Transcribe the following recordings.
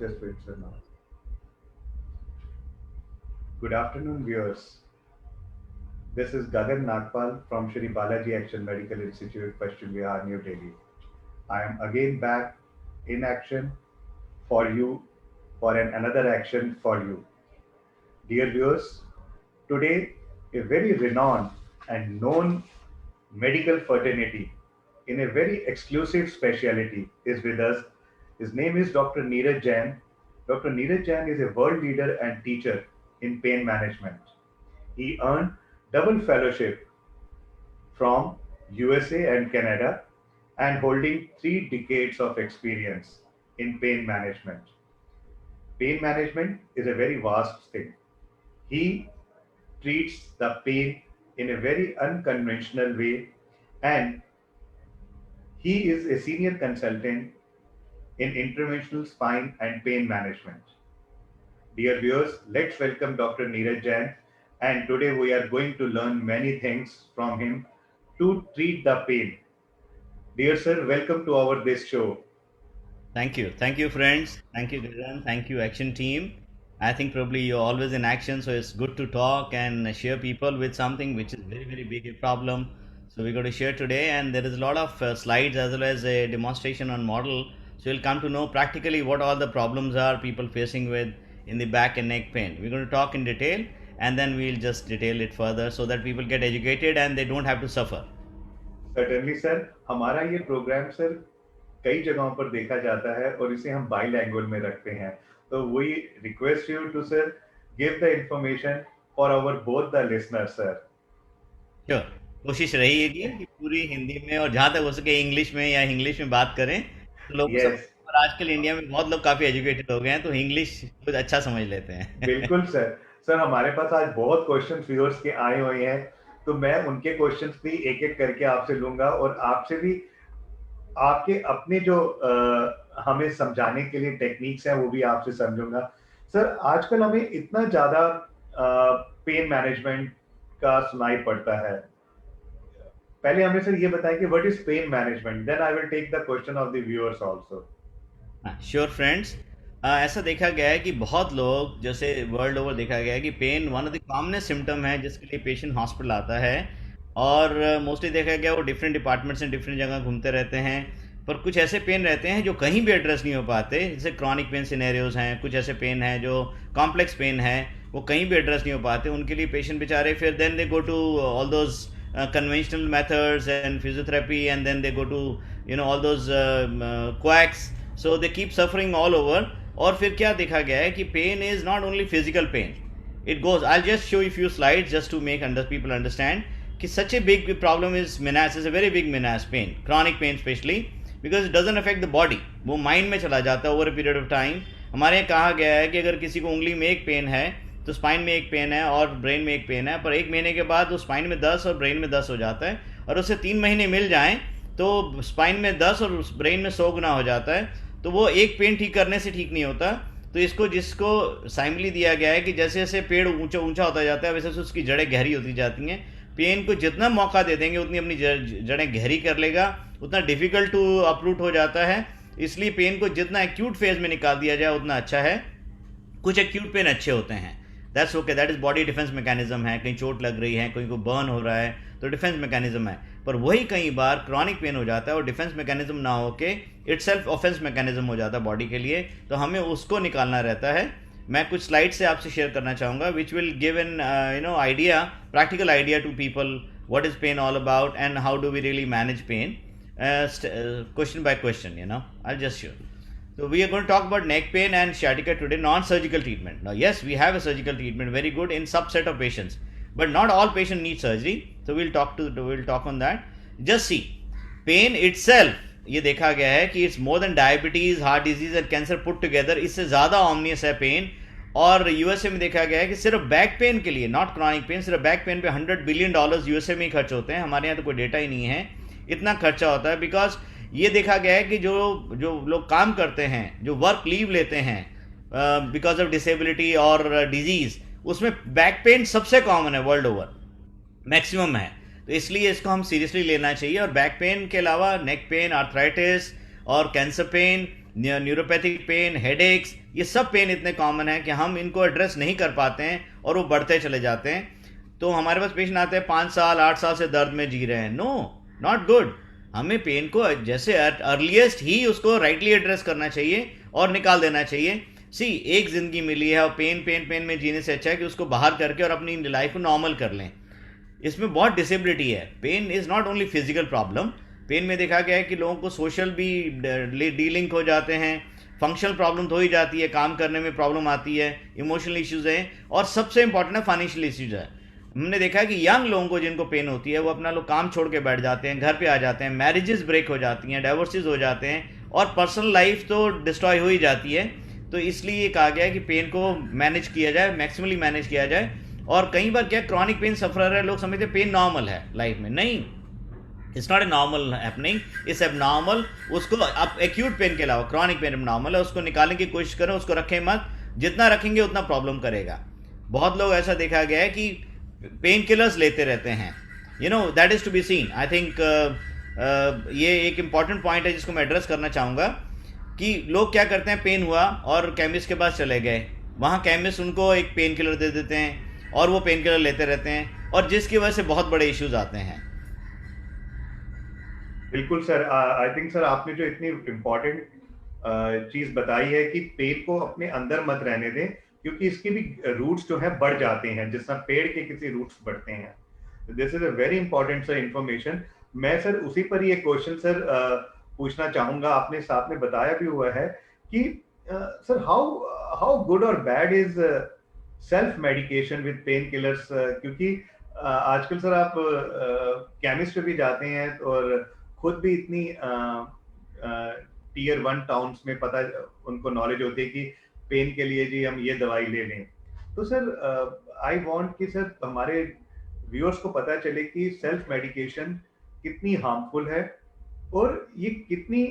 Just wait, sir, now. Good afternoon, viewers. This is Gagan Nagpal from Shri Balaji Action Medical Institute, Paschim Vihar, New Delhi. I am again back in action for you for another action for you. Dear viewers, today a very renowned and known medical fraternity in a very exclusive specialty is with us. His name is Dr. Neeraj Jain. Dr. Neeraj Jain is a world leader and teacher in pain management. He earned double fellowship from USA and Canada and holding 3 decades of experience in pain management. Pain management is a very vast thing. He treats the pain in a very unconventional way, and he is a senior consultant in interventional spine and pain management. Dear viewers, let's welcome Dr. Neeraj Jain. And today we are going to learn many things from him to treat the pain. Dear sir, welcome to our this show. Thank you. Thank you, friends. Thank you, Gagan. Thank you, Action Team. I think probably you're always in action, so it's good to talk and share people with something which is very, very big a problem. So we're going to share today, and there is a lot of slides as well as a demonstration on model. So you'll come to know practically what all the problems are people facing with in the back and neck pain. We're going to talk in detail, and then we'll just detail it further so that people get educated and they don't have to suffer. Certainly sir, हमारा ये program sir कई जगहों पर देखा जाता है और इसे हम बाई लैंग्वेज में रखते हैं. तो we request you to sir give the information for our both the listener sir. Sure. कोशिश रहेगी कि पूरी हिंदी में और जहाँ तक हो सके इंग्लिश में या इंग्लिश में बात करें तो लोग सब. यस, और आजकल इंडिया में बहुत लोग काफ़ी एजुकेटेड हो गए हैं तो इंग्लिश कुछ अच्छा समझ लेते हैं. बिल्कुल सर. सर हमारे पास आज बहुत क्वेश्चन व्यूअर्स के आए हुए हैं, तो मैं उनके क्वेश्चंस भी एक एक करके आपसे लूंगा और आपसे भी आपके अपने जो हमें समझाने के लिए टेक्निक्स हैं वो भी आपसे समझूंगा. सर आजकल हमें इतना ज्यादा पेन मैनेजमेंट का सुनाई पड़ता है. पहले हमें सर ये बताएं कि what is pain management, then I will take the question of the viewers also. Sure friends. ऐसा देखा गया है कि बहुत लोग जैसे वर्ल्ड ओवर देखा गया है कि pain one of the commonest symptom है जिसके लिए पेशेंट हॉस्पिटल आता है. और मोस्टली देखा गया वो डिफरेंट डिपार्टमेंट्स में डिफरेंट जगह घूमते रहते हैं. पर कुछ ऐसे पेन रहते हैं जो कहीं भी एड्रेस नहीं हो पाते, जैसे क्रॉनिक पेन सिनेरियोज हैं. कुछ ऐसे पेन हैं जो कॉम्प्लेक्स पेन है, वो कहीं भी एड्रेस नहीं हो पाते. उनके लिए पेशेंट बेचारे फिर then they go to all those conventional methods and physiotherapy, and then they go to all those quacks. So they keep suffering all over. और फिर क्या देखा गया है कि pain is not only physical pain. It goes, I just show you few slides just to make people understand कि such a big problem is menace, is a very big menace pain, chronic pain specially because it doesn't affect the body. वो mind में चला जाता है over a period of time. हमारे यहाँ कहा गया है कि अगर किसी को उंगली में एक पेन है तो स्पाइन में एक पेन है और ब्रेन में एक पेन है, पर 1 महीने के बाद वो स्पाइन में 10 और ब्रेन में 10 हो जाता है. और उससे 3 महीने मिल जाएं तो स्पाइन में 10 और ब्रेन में 100 गुना हो जाता है. तो वो एक पेन ठीक करने से ठीक नहीं होता. तो इसको जिसको साइमली दिया गया है कि जैसे जैसे पेड़ ऊंचा ऊंचा होता जाता है वैसे वैसे उसकी जड़ें गहरी होती जाती हैं. पेन को जितना मौका दे देंगे उतनी अपनी जड़ें गहरी कर लेगा, उतना डिफ़िकल्ट टू अपरूट हो जाता है. इसलिए पेन को जितना एक्यूट फेज में निकाल दिया जाए उतना अच्छा है. कुछ एक्यूट पेन अच्छे होते हैं, that's okay, that is body defence mechanism है. कहीं चोट लग रही है, कहीं को बर्न हो रहा है तो डिफेंस मैकेनिज्म है. पर वही कई बार क्रॉनिक पेन हो जाता है और डिफेंस मैकेनिज्म ना होके इट सेल्फ ऑफेंस मैकेनिज्म हो जाता है बॉडी के लिए. तो हमें उसको निकालना रहता है. मैं कुछ स्लाइड से आपसे शेयर करना चाहूँगा which will give an idea, practical idea to people what is pain all about and how do we really manage pain, question by question. I'll just show. So we are going to talk about neck pain and sciatica today, non-surgical treatment. Now yes, we have a surgical treatment, very good in subset of patients, but not all patients need surgery. So we'll talk on that. Just see, pain itself, ये देखा गया है कि it's more than diabetes, heart disease and cancer put together. इससे ज़्यादा ऑमनियस है pen. और USA में देखा गया है कि सिर्फ बैक पेन के लिए, नॉट क्रॉनिक पेन, सिर्फ बैक पेन पे $100 बिलियन यूएसए में ही खर्च होते हैं. हमारे यहाँ तो कोई डेटा ही नहीं है इतना खर्चा होता है. बिकॉज ये देखा गया है कि जो जो लोग काम करते हैं, जो वर्क लीव लेते हैं बिकॉज ऑफ डिसेबिलिटी और डिजीज़, उसमें बैक पेन सबसे कॉमन है वर्ल्ड ओवर, मैक्सिमम है. तो इसलिए इसको हम सीरियसली लेना चाहिए. और बैक पेन के अलावा नेक पेन, आर्थराइटिस और cancer pen neuropathic pain, headaches, ये सब पेन इतने कॉमन है कि हम इनको एड्रेस नहीं कर पाते हैं और वो बढ़ते चले जाते हैं। तो हमारे पास पेशेंट आते हैं 5 साल 8 साल से दर्द में जी रहे हैं। No, not good. हमें पेन को जैसे अर्लीस्ट ही उसको राइटली एड्रेस करना चाहिए और निकाल देना चाहिए। सी, एक ज़िंदगी मिली है और पेन पेन पेन में जीने से अच्छा है कि उसको बाहर करके और अपनी लाइफ को नॉर्मल कर लें। इसमें बहुत डिसेबिलिटी है। Pain is not only physical problem. Pain में देखा गया है कि लोगों को सोशल भी डीलिंक हो जाते हैं, फंक्शनल प्रॉब्लम तो हो ही जाती है, काम करने में प्रॉब्लम आती है, इमोशनल इश्यूज़ हैं और सबसे इंपॉर्टेंट है फाइनेंशियल इश्यूज़ है। हमने देखा है कि यंग लोगों को जिनको पेन होती है वो अपना लोग काम छोड़ के बैठ जाते हैं, घर पे आ जाते हैं, मैरिजेस ब्रेक हो जाती हैं, डाइवोर्सेस हो जाते हैं और पर्सनल लाइफ तो डिस्ट्रॉय हो ही जाती है। तो इसलिए ये कहा गया है कि पेन को मैनेज किया जाए, मैक्सिमली मैनेज किया जाए। और कई बार क्या क्रॉनिक पेन सफरर है, लोग समझते हैं पेन नॉर्मल है लाइफ में। नहीं, it's not a normal happening, it's abnormal. उसको अब एक्यूट पेन के अलावा क्रॉनिक पेन एबनॉर्मल है, उसको निकालने की कोशिश करें, उसको रखें मत। जितना रखेंगे उतना प्रॉब्लम करेगा। बहुत लोग ऐसा देखा गया है कि पेन किलर्स लेते रहते हैं, that is to be seen. I think ये एक इम्पॉर्टेंट पॉइंट है जिसको मैं एड्रेस करना चाहूँगा कि लोग क्या करते हैं, पेन हुआ और केमिस्ट के पास चले गए, वहाँ केमिस्ट उनको एक पेन किलर दे देते हैं और वो पेन किलर लेते रहते हैं और जिसकी वजह से बहुत बड़े इश्यूज आते हैं। बिल्कुल सर, आई थिंक सर आपने जो इतनी इम्पोर्टेंट चीज बताई है कि पेड़ को अपने अंदर मत रहने दें, क्योंकि इसके भी रूट्स जो है बढ़ जाते हैं, जिस तरह पेड़ के किसी रूट्स बढ़ते हैं। This is a very important sir information. मैं सर उसी पर ये क्वेश्चन सर पूछना चाहूंगा, आपने साथ में बताया भी हुआ है कि सर हाउ हाउ गुड और bad is self medication with pain killers, क्योंकि आजकल सर आप केमिस्ट पे भी जाते हैं और खुद भी इतनी टीयर 1 टाउन्स में पता उनको नॉलेज होती है कि पेन के लिए जी हम ये दवाई ले लें। तो सर आई वांट कि सर हमारे व्यूअर्स को पता चले कि सेल्फ मेडिकेशन कितनी हार्मफुल है और ये कितनी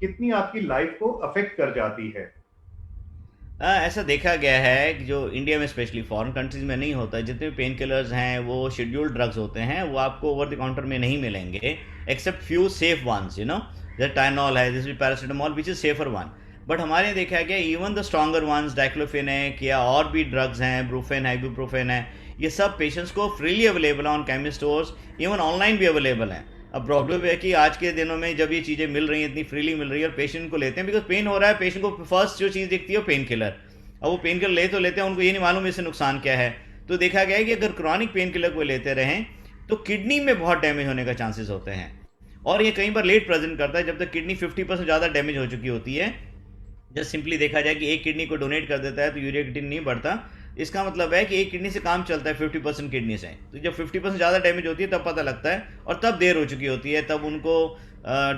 कितनी आपकी लाइफ को अफेक्ट कर जाती है। ऐसा देखा गया है कि जो इंडिया में स्पेशली फॉरेन कंट्रीज में नहीं होता है, जितने भी पेन किलर्स हैं वो शेड्यूल्ड ड्रग्स होते हैं, वो आपको ओवर द काउंटर में नहीं मिलेंगे एक्सेप्ट फ्यू सेफ वंस, जैसे टाइनॉल है, जैसे paracetamol which is safer one. But हमारे यहाँ देखा गया इवन द स्ट्रॉन्गर वंस, डाइक्लोफिन है या और भी ड्रग्स हैं, ब्रूफेन है, इबुप्रोफेन है, ये सब पेशेंट्स को फ्रीली अवेलेबल है on chemist stores, even online भी अवेलेबल है। अब प्रॉब्लम है कि आज के दिनों में जब ये चीज़ें मिल रही हैं, इतनी फ्रीली मिल रही है और पेशेंट को लेते हैं, बिकॉज पेन हो रहा है, पेशेंट को फर्स्ट जो चीज़ दिखती है वो पेन किलर। अब वो पेन किलर ले तो लेते हैं, उनको ये नहीं मालूम इससे नुकसान क्या है। तो देखा गया है कि अगर क्रॉनिक पेन किलर को लेते रहें तो किडनी में बहुत डैमेज होने का चांसेस होते हैं और ये कई बार लेट प्रेजेंट करता है, जब तक किडनी 50% ज़्यादा डैमेज हो चुकी होती है। जस्ट सिंपली देखा जाए कि एक किडनी को डोनेट कर देता है तो यूरिया क्रिएटिनिन नहीं बढ़ता, इसका मतलब है कि एक किडनी से काम चलता है 50% किडनी से। तो जब 50% ज़्यादा डैमेज होती है तब पता लगता है और तब देर हो चुकी होती है, तब उनको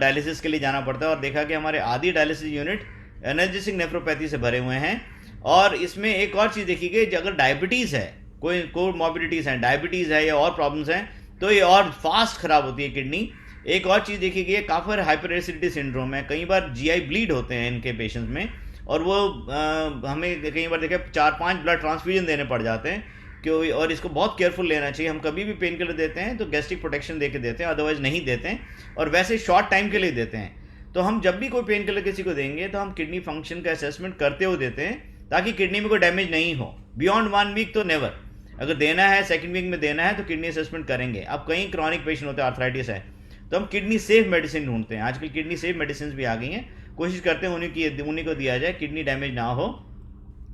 डायलिसिस के लिए जाना पड़ता है। और देखा कि हमारे आधी डायलिसिस यूनिट एनर्जेटिक नेफ्रोपैथी से भरे हुए हैं। और इसमें एक और चीज़ देखी गई, अगर डायबिटीज़ है, कोई कोमॉर्बिडिटीज़ हैं, डायबिटीज़ है या और प्रॉब्लम्स हैं, तो ये और फास्ट ख़राब होती है किडनी। एक और चीज़ देखी गई है, काफ़ी हाइपर एसिडिटी सिंड्रोम है, कई बार जीआई ब्लीड होते हैं इनके पेशेंट्स में और वो हमें कई बार देखे 4-5 ब्लड ट्रांसफ्यूजन देने पड़ जाते हैं क्यों। और इसको बहुत केयरफुल लेना चाहिए। हम कभी भी पेन किलर देते हैं तो गैस्ट्रिक प्रोटेक्शन दे के देते हैं, अदरवाइज नहीं देते हैं और वैसे शॉर्ट टाइम के लिए देते हैं। तो हम जब भी कोई पेन किलर किसी को देंगे तो हम किडनी फंक्शन का असेसमेंट करते हुए देते हैं ताकि किडनी में कोई डैमेज नहीं हो। बियॉन्ड 1 वीक तो नेवर। अगर देना है 2nd वीक में देना है तो किडनी असेसमेंट करेंगे। अब कई क्रॉनिक पेशेंट होते हैं, आर्थराइटिस है, तो हम किडनी सेफ मेडिसिन ढूंढते हैं। आजकल किडनी सेफ मेडिसिन भी आ गई हैं, कोशिश करते हैं उन्हीं को दिया जाए, किडनी डैमेज ना हो।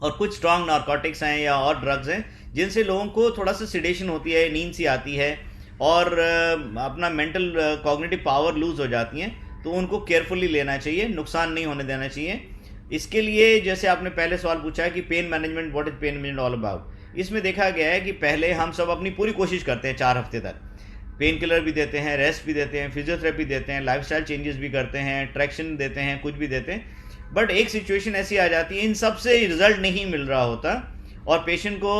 और कुछ स्ट्रॉन्ग नारकोटिक्स हैं या और ड्रग्स हैं जिनसे लोगों को थोड़ा सा सिडेशन होती है, नींद सी आती है और अपना मेंटल कॉग्निटिव पावर लूज हो जाती हैं, तो उनको केयरफुली लेना चाहिए, नुकसान नहीं होने देना चाहिए। इसके लिए जैसे आपने पहले सवाल पूछा है कि pain management, what is pain management all about, इसमें देखा गया है कि पहले हम सब अपनी पूरी कोशिश करते हैं 4 हफ्ते तक, पेन किलर भी देते हैं, रेस्ट भी देते हैं, फिजियोथेरेपी देते हैं, लाइफस्टाइल चेंजेस भी करते हैं, ट्रैक्शन देते हैं, कुछ भी देते हैं। बट एक सिचुएशन ऐसी आ जाती है, इन सब से रिजल्ट नहीं मिल रहा होता और पेशेंट को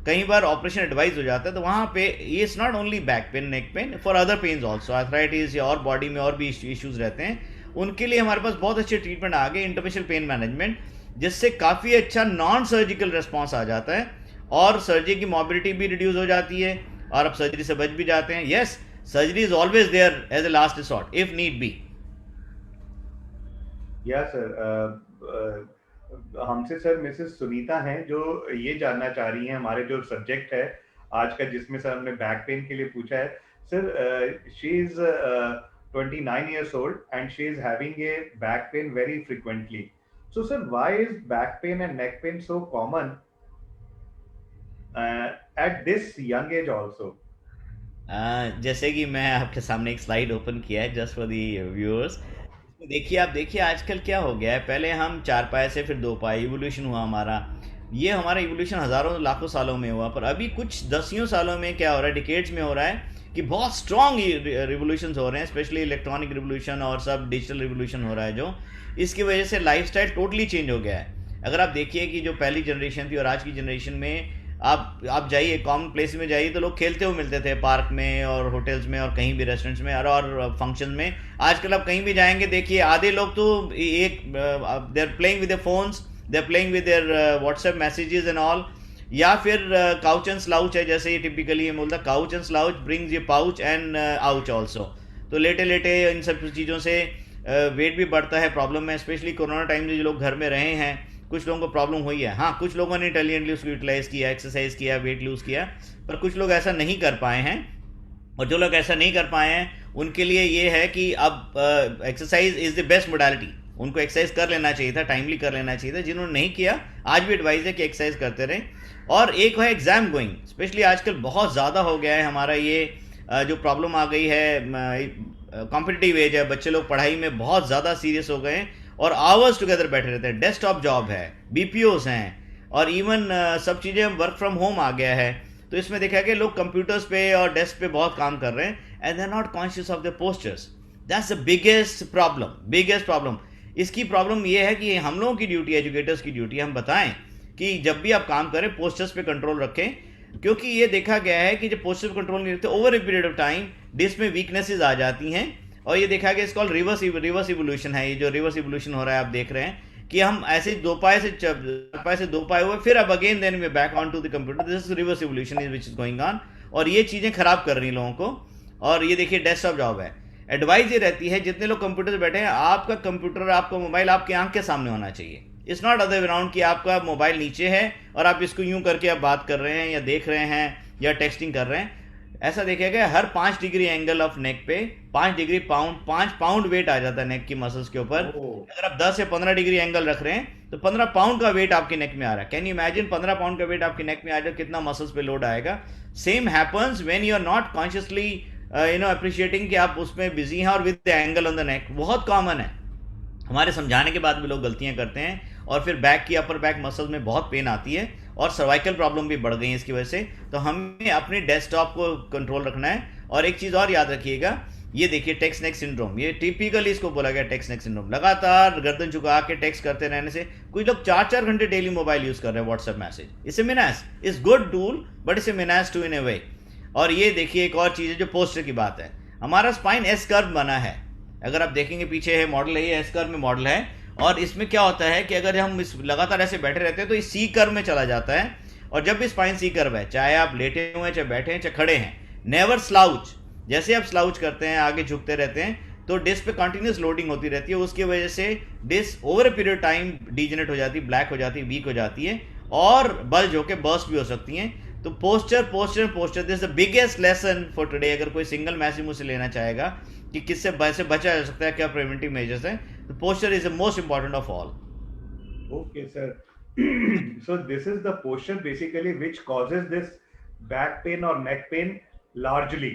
कई बार ऑपरेशन एडवाइस हो जाता है। तो वहाँ पे ये is not only back pain, neck pain, for other pains also, arthritis या और बॉडी में और भी इश्यूज़ रहते हैं, उनके लिए हमारे पास बहुत अच्छे ट्रीटमेंट आ गए, इंटरवेंशनल पेन मैनेजमेंट, जिससे काफ़ी अच्छा नॉन सर्जिकल रिस्पॉन्स आ जाता है और सर्जरी की मॉबिलिटी भी रिड्यूस हो जाती है और आप सर्जरी से बच भी जाते हैं। Yes, surgery is always there as a last resort if need be. Yeah sir, हमसे सर मिसेस सुनीता हैं जो ये जानना चाह रही हैं हमारे जो सब्जेक्ट है आज का, जिसमें सर हमने बैक पेन के लिए पूछा है। Sir, she is 29 years old and she is having a back pain very frequently. So sir, why is back pain and neck pain so common at this young age also? जैसे कि मैं आपके सामने एक स्लाइड ओपन किया है just for the viewers. देखिए, आप देखिए आजकल क्या हो गया है। पहले हम चार पाए से फिर दो पाए, इवोल्यूशन हुआ हमारा। ये हमारा इवोल्यूशन हज़ारों लाखों सालों में हुआ, पर अभी कुछ दसियों सालों में क्या हो रहा है, डिकेड्स में हो रहा है कि बहुत स्ट्रॉन्ग रिवोल्यूशंस हो रहे हैं, स्पेशली इलेक्ट्रॉनिक रिवोल्यूशन और सब डिजिटल रिवोल्यूशन हो रहा है जो इसकी वजह से लाइफस्टाइल टोटली चेंज हो गया है। अगर आप देखिए कि जो पहली जनरेशन थी और आज की जनरेशन में, आप जाइए कॉमन प्लेस में जाइए तो लोग खेलते हुए मिलते थे पार्क में और होटल्स में और कहीं भी रेस्टोरेंट्स में और फंक्शन में। आजकल आप कहीं भी जाएंगे देखिए आधे लोग तो एक they are playing with their phones, they are playing with their WhatsApp messages and all. या फिर काउच एंड स्लाउच है, जैसे ये टिपिकली ये बोलता काउच एंड स्लाउच ब्रिंग्स ये पाउच एंड आउच ऑल्सो। तो लेटे लेटे इन सब चीज़ों से वेट भी बढ़ता है, प्रॉब्लम है। स्पेशली कोरोना टाइम में जो लोग घर में रहे हैं, कुछ लोगों को प्रॉब्लम हुई है। हाँ, कुछ लोगों ने इंटेलिजेंटली उसको यूटिलाइज किया, एक्सरसाइज किया, वेट लूज किया, पर कुछ लोग ऐसा नहीं कर पाए हैं। और जो लोग ऐसा नहीं कर पाए हैं उनके लिए ये है कि अब exercise is the best modality. उनको एक्सरसाइज कर लेना चाहिए था, टाइमली कर लेना चाहिए था। जिन्होंने नहीं किया, आज भी एडवाइस है कि एक्सरसाइज करते रहें। और एक है एग्जाम गोइंग, स्पेशली आजकल बहुत ज़्यादा हो गया है हमारा ये जो प्रॉब्लम आ गई है, कॉम्पिटिटिव एज है, बच्चे लोग पढ़ाई में बहुत ज़्यादा सीरियस हो गए हैं और आवर्स टुगेदर बैठे रहते हैं। डेस्कटॉप जॉब है, बीपीओस हैं, और इवन सब चीज़ें वर्क फ्रॉम होम आ गया है। तो इसमें देखा कि लोग कंप्यूटर्स पे और डेस्क पे बहुत काम कर रहे हैं and they are not conscious of the postures. That's the biggest problem, biggest problem. इसकी प्रॉब्लम ये है कि हम लोगों की ड्यूटी, एजुकेटर्स की ड्यूटी, हम बताएं कि जब भी आप काम करें पोस्चर्स पे कंट्रोल रखें, क्योंकि ये देखा गया है कि जब पोस्चर कंट्रोल नहीं रखते over a period of time disc में वीकनेसेस आ जाती हैं। और ये देखा गया, इसको रिवर्स इवोल्यूशन है। ये जो रिवर्स इवोल्यूशन हो रहा है आप देख रहे हैं कि हम ऐसे दो पाए से चार पाए से दो पाए हुए, फिर अब again then we back on to the computer. This is reverse evolution which is going on, और ये चीज़ें खराब कर रही हैं लोगों को। और ये देखिए डेस्कटॉप जॉब है। एडवाइस ये रहती है जितने लोग कंप्यूटर पर बैठे हैं, आपका कंप्यूटर, आपका मोबाइल आपके आंख के सामने होना चाहिए। इट्स नॉट अदर अराउंड कि आपका मोबाइल नीचे है और आप इसको यूं करके आप बात कर रहे हैं या देख रहे हैं या टेक्सटिंग कर रहे हैं। ऐसा देखा गया हर 5 डिग्री एंगल ऑफ नेक पे 5 डिग्री पाउंड 5 पाउंड वेट आ जाता है नेक की मसल्स के ऊपर। Oh, अगर आप 10 या 15 डिग्री एंगल रख रहे हैं तो 15 पाउंड का वेट आपके नेक में आ रहा है। कैन यू इमेजिन 15 पाउंड का वेट आपके नेक में आ जाए, कितना मसल्स पे लोड आएगा। Same happens when you are not consciously appreciating कि आप उसमें बिजी हैं और with the angle on the neck. बहुत कॉमन है, हमारे समझाने के बाद भी लोग गलतियां करते हैं और फिर बैक की अपर बैक मसल्स में बहुत पेन आती है और सर्वाइकल प्रॉब्लम भी बढ़ गई है इसकी वजह से। तो हमें अपने डेस्कटॉप को कंट्रोल रखना है। और एक चीज़ और याद रखिएगा, ये देखिए टेक्स्ट नेक सिंड्रोम, ये टिपिकली इसको बोला गया टेक्स्ट नेक सिंड्रोम। लगातार गर्दन झुका के टेक्स्ट करते रहने से कुछ लोग 4-4 घंटे डेली मोबाइल यूज़ कर रहे हैं व्हाट्सएप मैसेज। इससे Manas is good tool but इसे मिनास टू इन ए वे। और ये देखिए एक और चीज़ है जो पोस्टर की बात है, हमारा स्पाइन एस कर्व बना है। अगर आप देखेंगे पीछे है मॉडल है, ये एस कर्व में मॉडल है। और इसमें क्या होता है कि अगर हम इस लगातार ऐसे बैठे रहते हैं तो इस सी कर्व में चला जाता है। और जब भी स्पाइन सी कर्व है, चाहे आप लेटे हुए हैं, चाहे बैठे हैं, चाहे खड़े हैं, नेवर स्लाउच। जैसे आप स्लाउच करते हैं, आगे झुकते रहते हैं, तो डिस्क पे कंटिन्यूस लोडिंग होती रहती है। उसकी वजह से disc over a period time degenerate हो जाती है, ब्लैक हो जाती है, वीक हो जाती है और बल्ज होकर बर्स्ट भी हो सकती हैं। तो posture posture posture, this the biggest lesson for today. अगर कोई सिंगल मैसेज मुझसे लेना चाहेगा कि किससे से बचा जा सकता है, क्या प्रिवेंटिव मेजर्स हैं, तो posture is the most important of all. okay, sir. So this is the posture basically which causes this back pain or neck pain largely.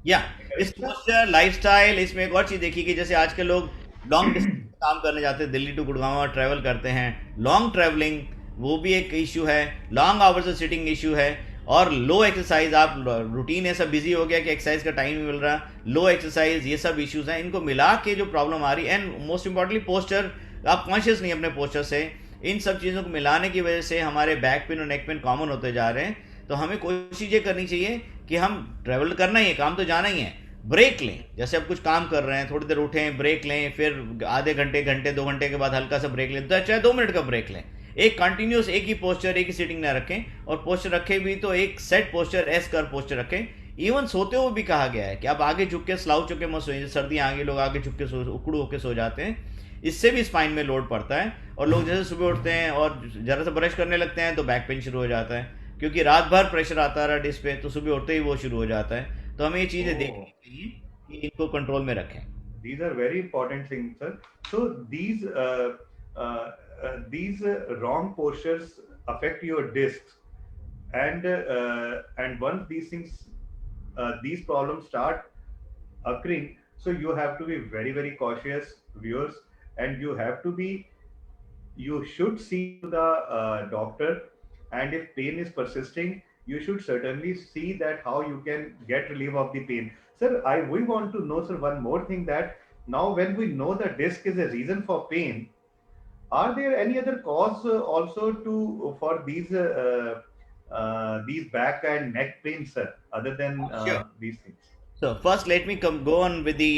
या इस Correct, sir? पोस्चर लाइफस्टाइल, इसमें एक और चीज़ देखी कि जैसे आज के लोग लॉन्ग डिस्टेंस काम करने जाते हैं, दिल्ली टू गुड़गांव और ट्रैवल करते हैं, लॉन्ग ट्रैवलिंग वो भी एक इशू है, long hours of sitting issue है, और लो एक्सरसाइज, आप रूटीन ऐसा बिजी हो गया कि एक्सरसाइज का टाइम नहीं मिल रहा, लो एक्सरसाइज, ये सब इश्यूज हैं। इनको मिला के जो प्रॉब्लम आ रही है, एंड मोस्ट इंपॉर्टेंटली पोस्चर, आप कॉन्शियस नहीं अपने पोस्चर से, इन सब चीज़ों को मिलाने की वजह से हमारे बैक पेन और नेक पेन कॉमन होते जा रहे हैं। तो हमें कोशिश ये करनी चाहिए कि हम ट्रैवल करना ही है, काम तो जाना ही है, ब्रेक लें। जैसे आप कुछ काम कर रहे हैं, थोड़ी देर उठें, ब्रेक लें, फिर आधे घंटे घंटे 2 घंटे के बाद हल्का सा ब्रेक लें, तो चाहे 2 मिनट का ब्रेक लें। एक कंटिन्यूस एक ही पोस्चर, एक ही सीटिंग ना रखें, और पोस्चर रखें भी तो एक सेट पोस्चर, एस कर पोस्चर रखें। इवन सोते हुए भी कहा गया है कि आप आगे झुक के स्लाउच होके मत सोइए। सर्दियाँ आ गई, लोग आगे झुक के उकड़ू होके सो जाते हैं। इससे भी स्पाइन में लोड पड़ता है। और लोग जैसे सुबह उठते हैं और ज़रा सा ब्रश करने लगते हैं तो बैक पेन शुरू हो जाता है, क्योंकि रात भर प्रेशर आता रहा डिस्क पे, तो सुबह उठते ही वो शुरू हो जाता है। तो हमें ये चीज़ें देखनी Oh, चाहिए कि इनको कंट्रोल में रखें। these are very important things, sir. So these wrong postures affect your discs, and once these things, these problems start occurring, so you have to be very very cautious, viewers, and you should see the doctor, and if pain is persisting, you should certainly see that how you can get relief of the pain. Sir, I we want to know, sir, one more thing, that now when we know the disc is a reason for pain, are there any other cause also to for these back and neck pains, sir, other than Sure. these things? So first let me come go on with the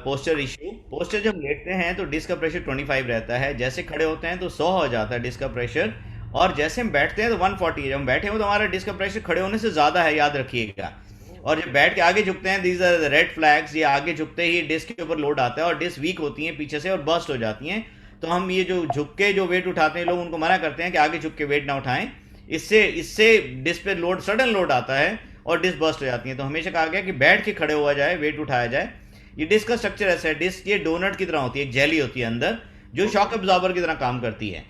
posture issue. Posture जब लेटते हैं तो disc का pressure 25 रहता है, जैसे खड़े होते हैं तो 100 हो जाता है डिस्क का प्रेशर, और जैसे हम बैठते हैं तो 140 है। जब हम बैठे हो तो हमारा डिस्क का प्रेशर खड़े होने से ज़्यादा है, याद रखिएगा। और जब बैठ के आगे झुकते हैं, दीज आर रेड फ्लैग्स, ये आगे झुकते ही डिस्क के ऊपर लोड आता है और डिस्क वीक होती हैं पीछे से और बर्स्ट हो जाती हैं। तो हम ये जो झुक के जो वेट उठाते हैं, लोग उनको मना करते हैं कि आगे झुक के वेट ना उठाएं, इससे इससे डिस्क पे लोड, सडन लोड आता है और डिस्क बर्स्ट हो जाती है। तो हमेशा कहा गया कि बैठ के खड़े हुआ जाए, वेट उठाया जाए। ये डिस्क का स्ट्रक्चर ऐसा है, डिस्क ये डोनट की तरह होती है, एक जेली होती है अंदर, जो शॉक एब्जॉर्बर की तरह काम करती है।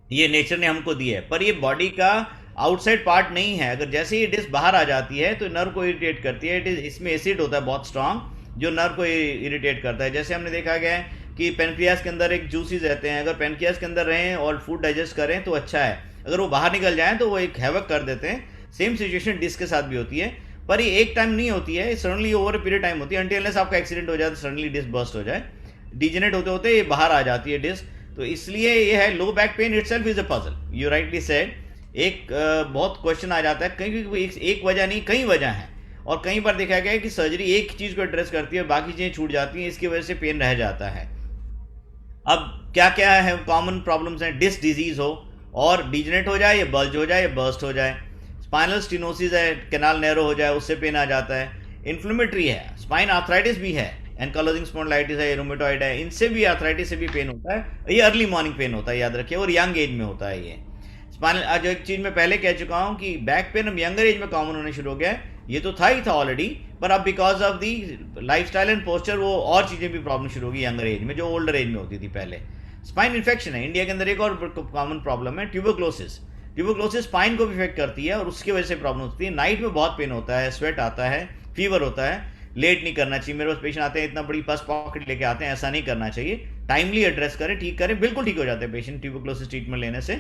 ये नेचर ने हमको दी है, पर ये बॉडी का आउटसाइड पार्ट नहीं है। अगर जैसे ये डिस्क बाहर आ जाती है तो नर्व को इरिटेट करती है। इसमें एसिड होता है बहुत स्ट्रांग, जो नर्व को इरिटेट करता है। जैसे हमने देखा गया है कि पेनक्रियास के अंदर एक जूसीज रहते हैं, अगर पेनक्रियास के अंदर रहें और फूड डाइजेस्ट करें तो अच्छा है, अगर वो बाहर निकल जाएं तो वो एक हैवक कर देते हैं। सेम सिचुएशन डिस्क के साथ भी होती है, पर ये एक टाइम नहीं होती है, suddenly over a period time होती है। अनटिल अनलेस आपका एक्सीडेंट हो जाए तो सडनली डिस्क बर्स्ट हो जाए, डिजेनरेट होते होते ये बाहर आ जाती है डिस्क। तो इसलिए ये है, low back pain itself is a puzzle, you rightly said. एक बहुत क्वेश्चन आ जाता है, कहीं एक वजह नहीं, कई वजह हैं। और कई बार देखा गया है कि सर्जरी एक चीज़ को एड्रेस करती है, बाकी चीज़ें छूट जाती हैं, इसकी वजह से पेन रह जाता है। अब क्या क्या है कॉमन प्रॉब्लम्स हैं? डिस्क डिजीज हो और डिजनरेट हो जाए, या बल्ज हो जाए, या बर्स्ट हो जाए। स्पाइनल स्टिनोसिस है, कैनाल नैरो हो जाए, उससे पेन आ जाता है। इन्फ्लेमेटरी है, स्पाइन आर्थराइटिस भी है, एनकालोजिंग स्पॉन्डिलाइटिस है, रूमेटॉइड है, इनसे भी, आर्थराइटिस से भी पेन होता है। ये अर्ली मॉर्निंग पेन होता है, याद रखिए, और यंग एज में होता है ये स्पाइनल। आज एक चीज़ मैं पहले कह चुका हूँ कि बैक पेन अब यंगर एज में कॉमन होने शुरू हो गया है। ये तो था ही था ऑलरेडी, पर अब because of the lifestyle and posture वो और चीज़ें भी प्रॉब्लम शुरू होगी यंगर एज में, जो ओल्डर एज में होती थी पहले। स्पाइन इन्फेक्शन है, इंडिया के अंदर एक और कॉमन प्रॉब्लम है, ट्यूबरक्लोसिस। ट्यूबरक्लोसिस स्पाइन को भी इफेक्ट करती है और उसकी वजह से प्रॉब्लम होती है। नाइट में बहुत पेन होता है, स्वेट आता है, फीवर होता है। लेट नहीं करना चाहिए। मेरे पास पेशेंट आते हैं इतना बड़ी पस पॉकेट लेके आते हैं, ऐसा नहीं करना चाहिए। टाइमली एड्रेस करें, ठीक करें, बिल्कुल ठीक हो जाते हैं पेशेंट ट्यूबरक्लोसिस ट्रीटमेंट लेने से।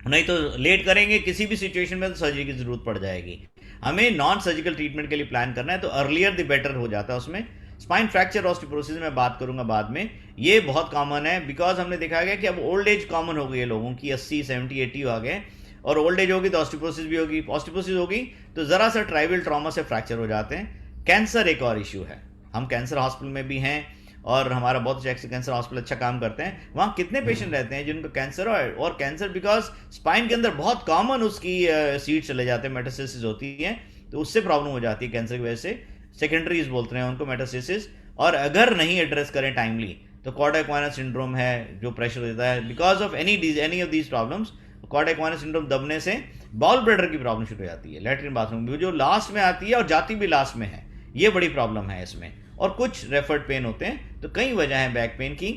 नहीं तो लेट करेंगे किसी भी सिचुएशन में तो सर्जरी की जरूरत पड़ जाएगी। हमें नॉन सर्जिकल ट्रीटमेंट के लिए प्लान करना है, तो अर्लियर द बेटर हो जाता है उसमें। स्पाइन फ्रैक्चर ऑस्टियोपोरोसिस में बात करूंगा बाद में। ये बहुत कॉमन है, बिकॉज हमने देखा गया कि अब ओल्ड एज कॉमन हो गई है लोगों की, 80 70 80 आ गए, और ओल्ड एज होगी तो ऑस्टियोपोरोसिस भी होगी। ऑस्टियोपोरोसिस होगी तो ज़रा सा ट्राइबल ट्रॉमा से फ्रैक्चर हो जाते हैं। कैंसर एक और इशू है, हम कैंसर हॉस्पिटल में भी हैं और हमारा बहुत अच्छे कैंसर हॉस्पिटल अच्छा काम करते हैं। वहाँ कितने पेशेंट रहते हैं जिनको कैंसर और कैंसर बिकॉज स्पाइन के अंदर बहुत कॉमन उसकी सीड चले जाते हैं, मेटास्टेसिस होती है, तो उससे प्रॉब्लम हो जाती है कैंसर की वजह से। सेकेंडरीज बोलते हैं उनको, मेटास्टेसिस। और अगर नहीं एड्रेस करें टाइमली तो कॉर्ड एक्वाइनस सिंड्रोम है जो प्रेशर देता है, because of any of these problems. Cauda equina syndrome दबने से बॉल ब्लैडर की प्रॉब्लम शुरू हो जाती है, लैट्रिन बाथरूम जो लास्ट में आती है और जाती भी लास्ट में है, ये बड़ी प्रॉब्लम है इसमें। और कुछ रेफर्ड पेन होते हैं, तो कई वजह हैं बैक पेन की,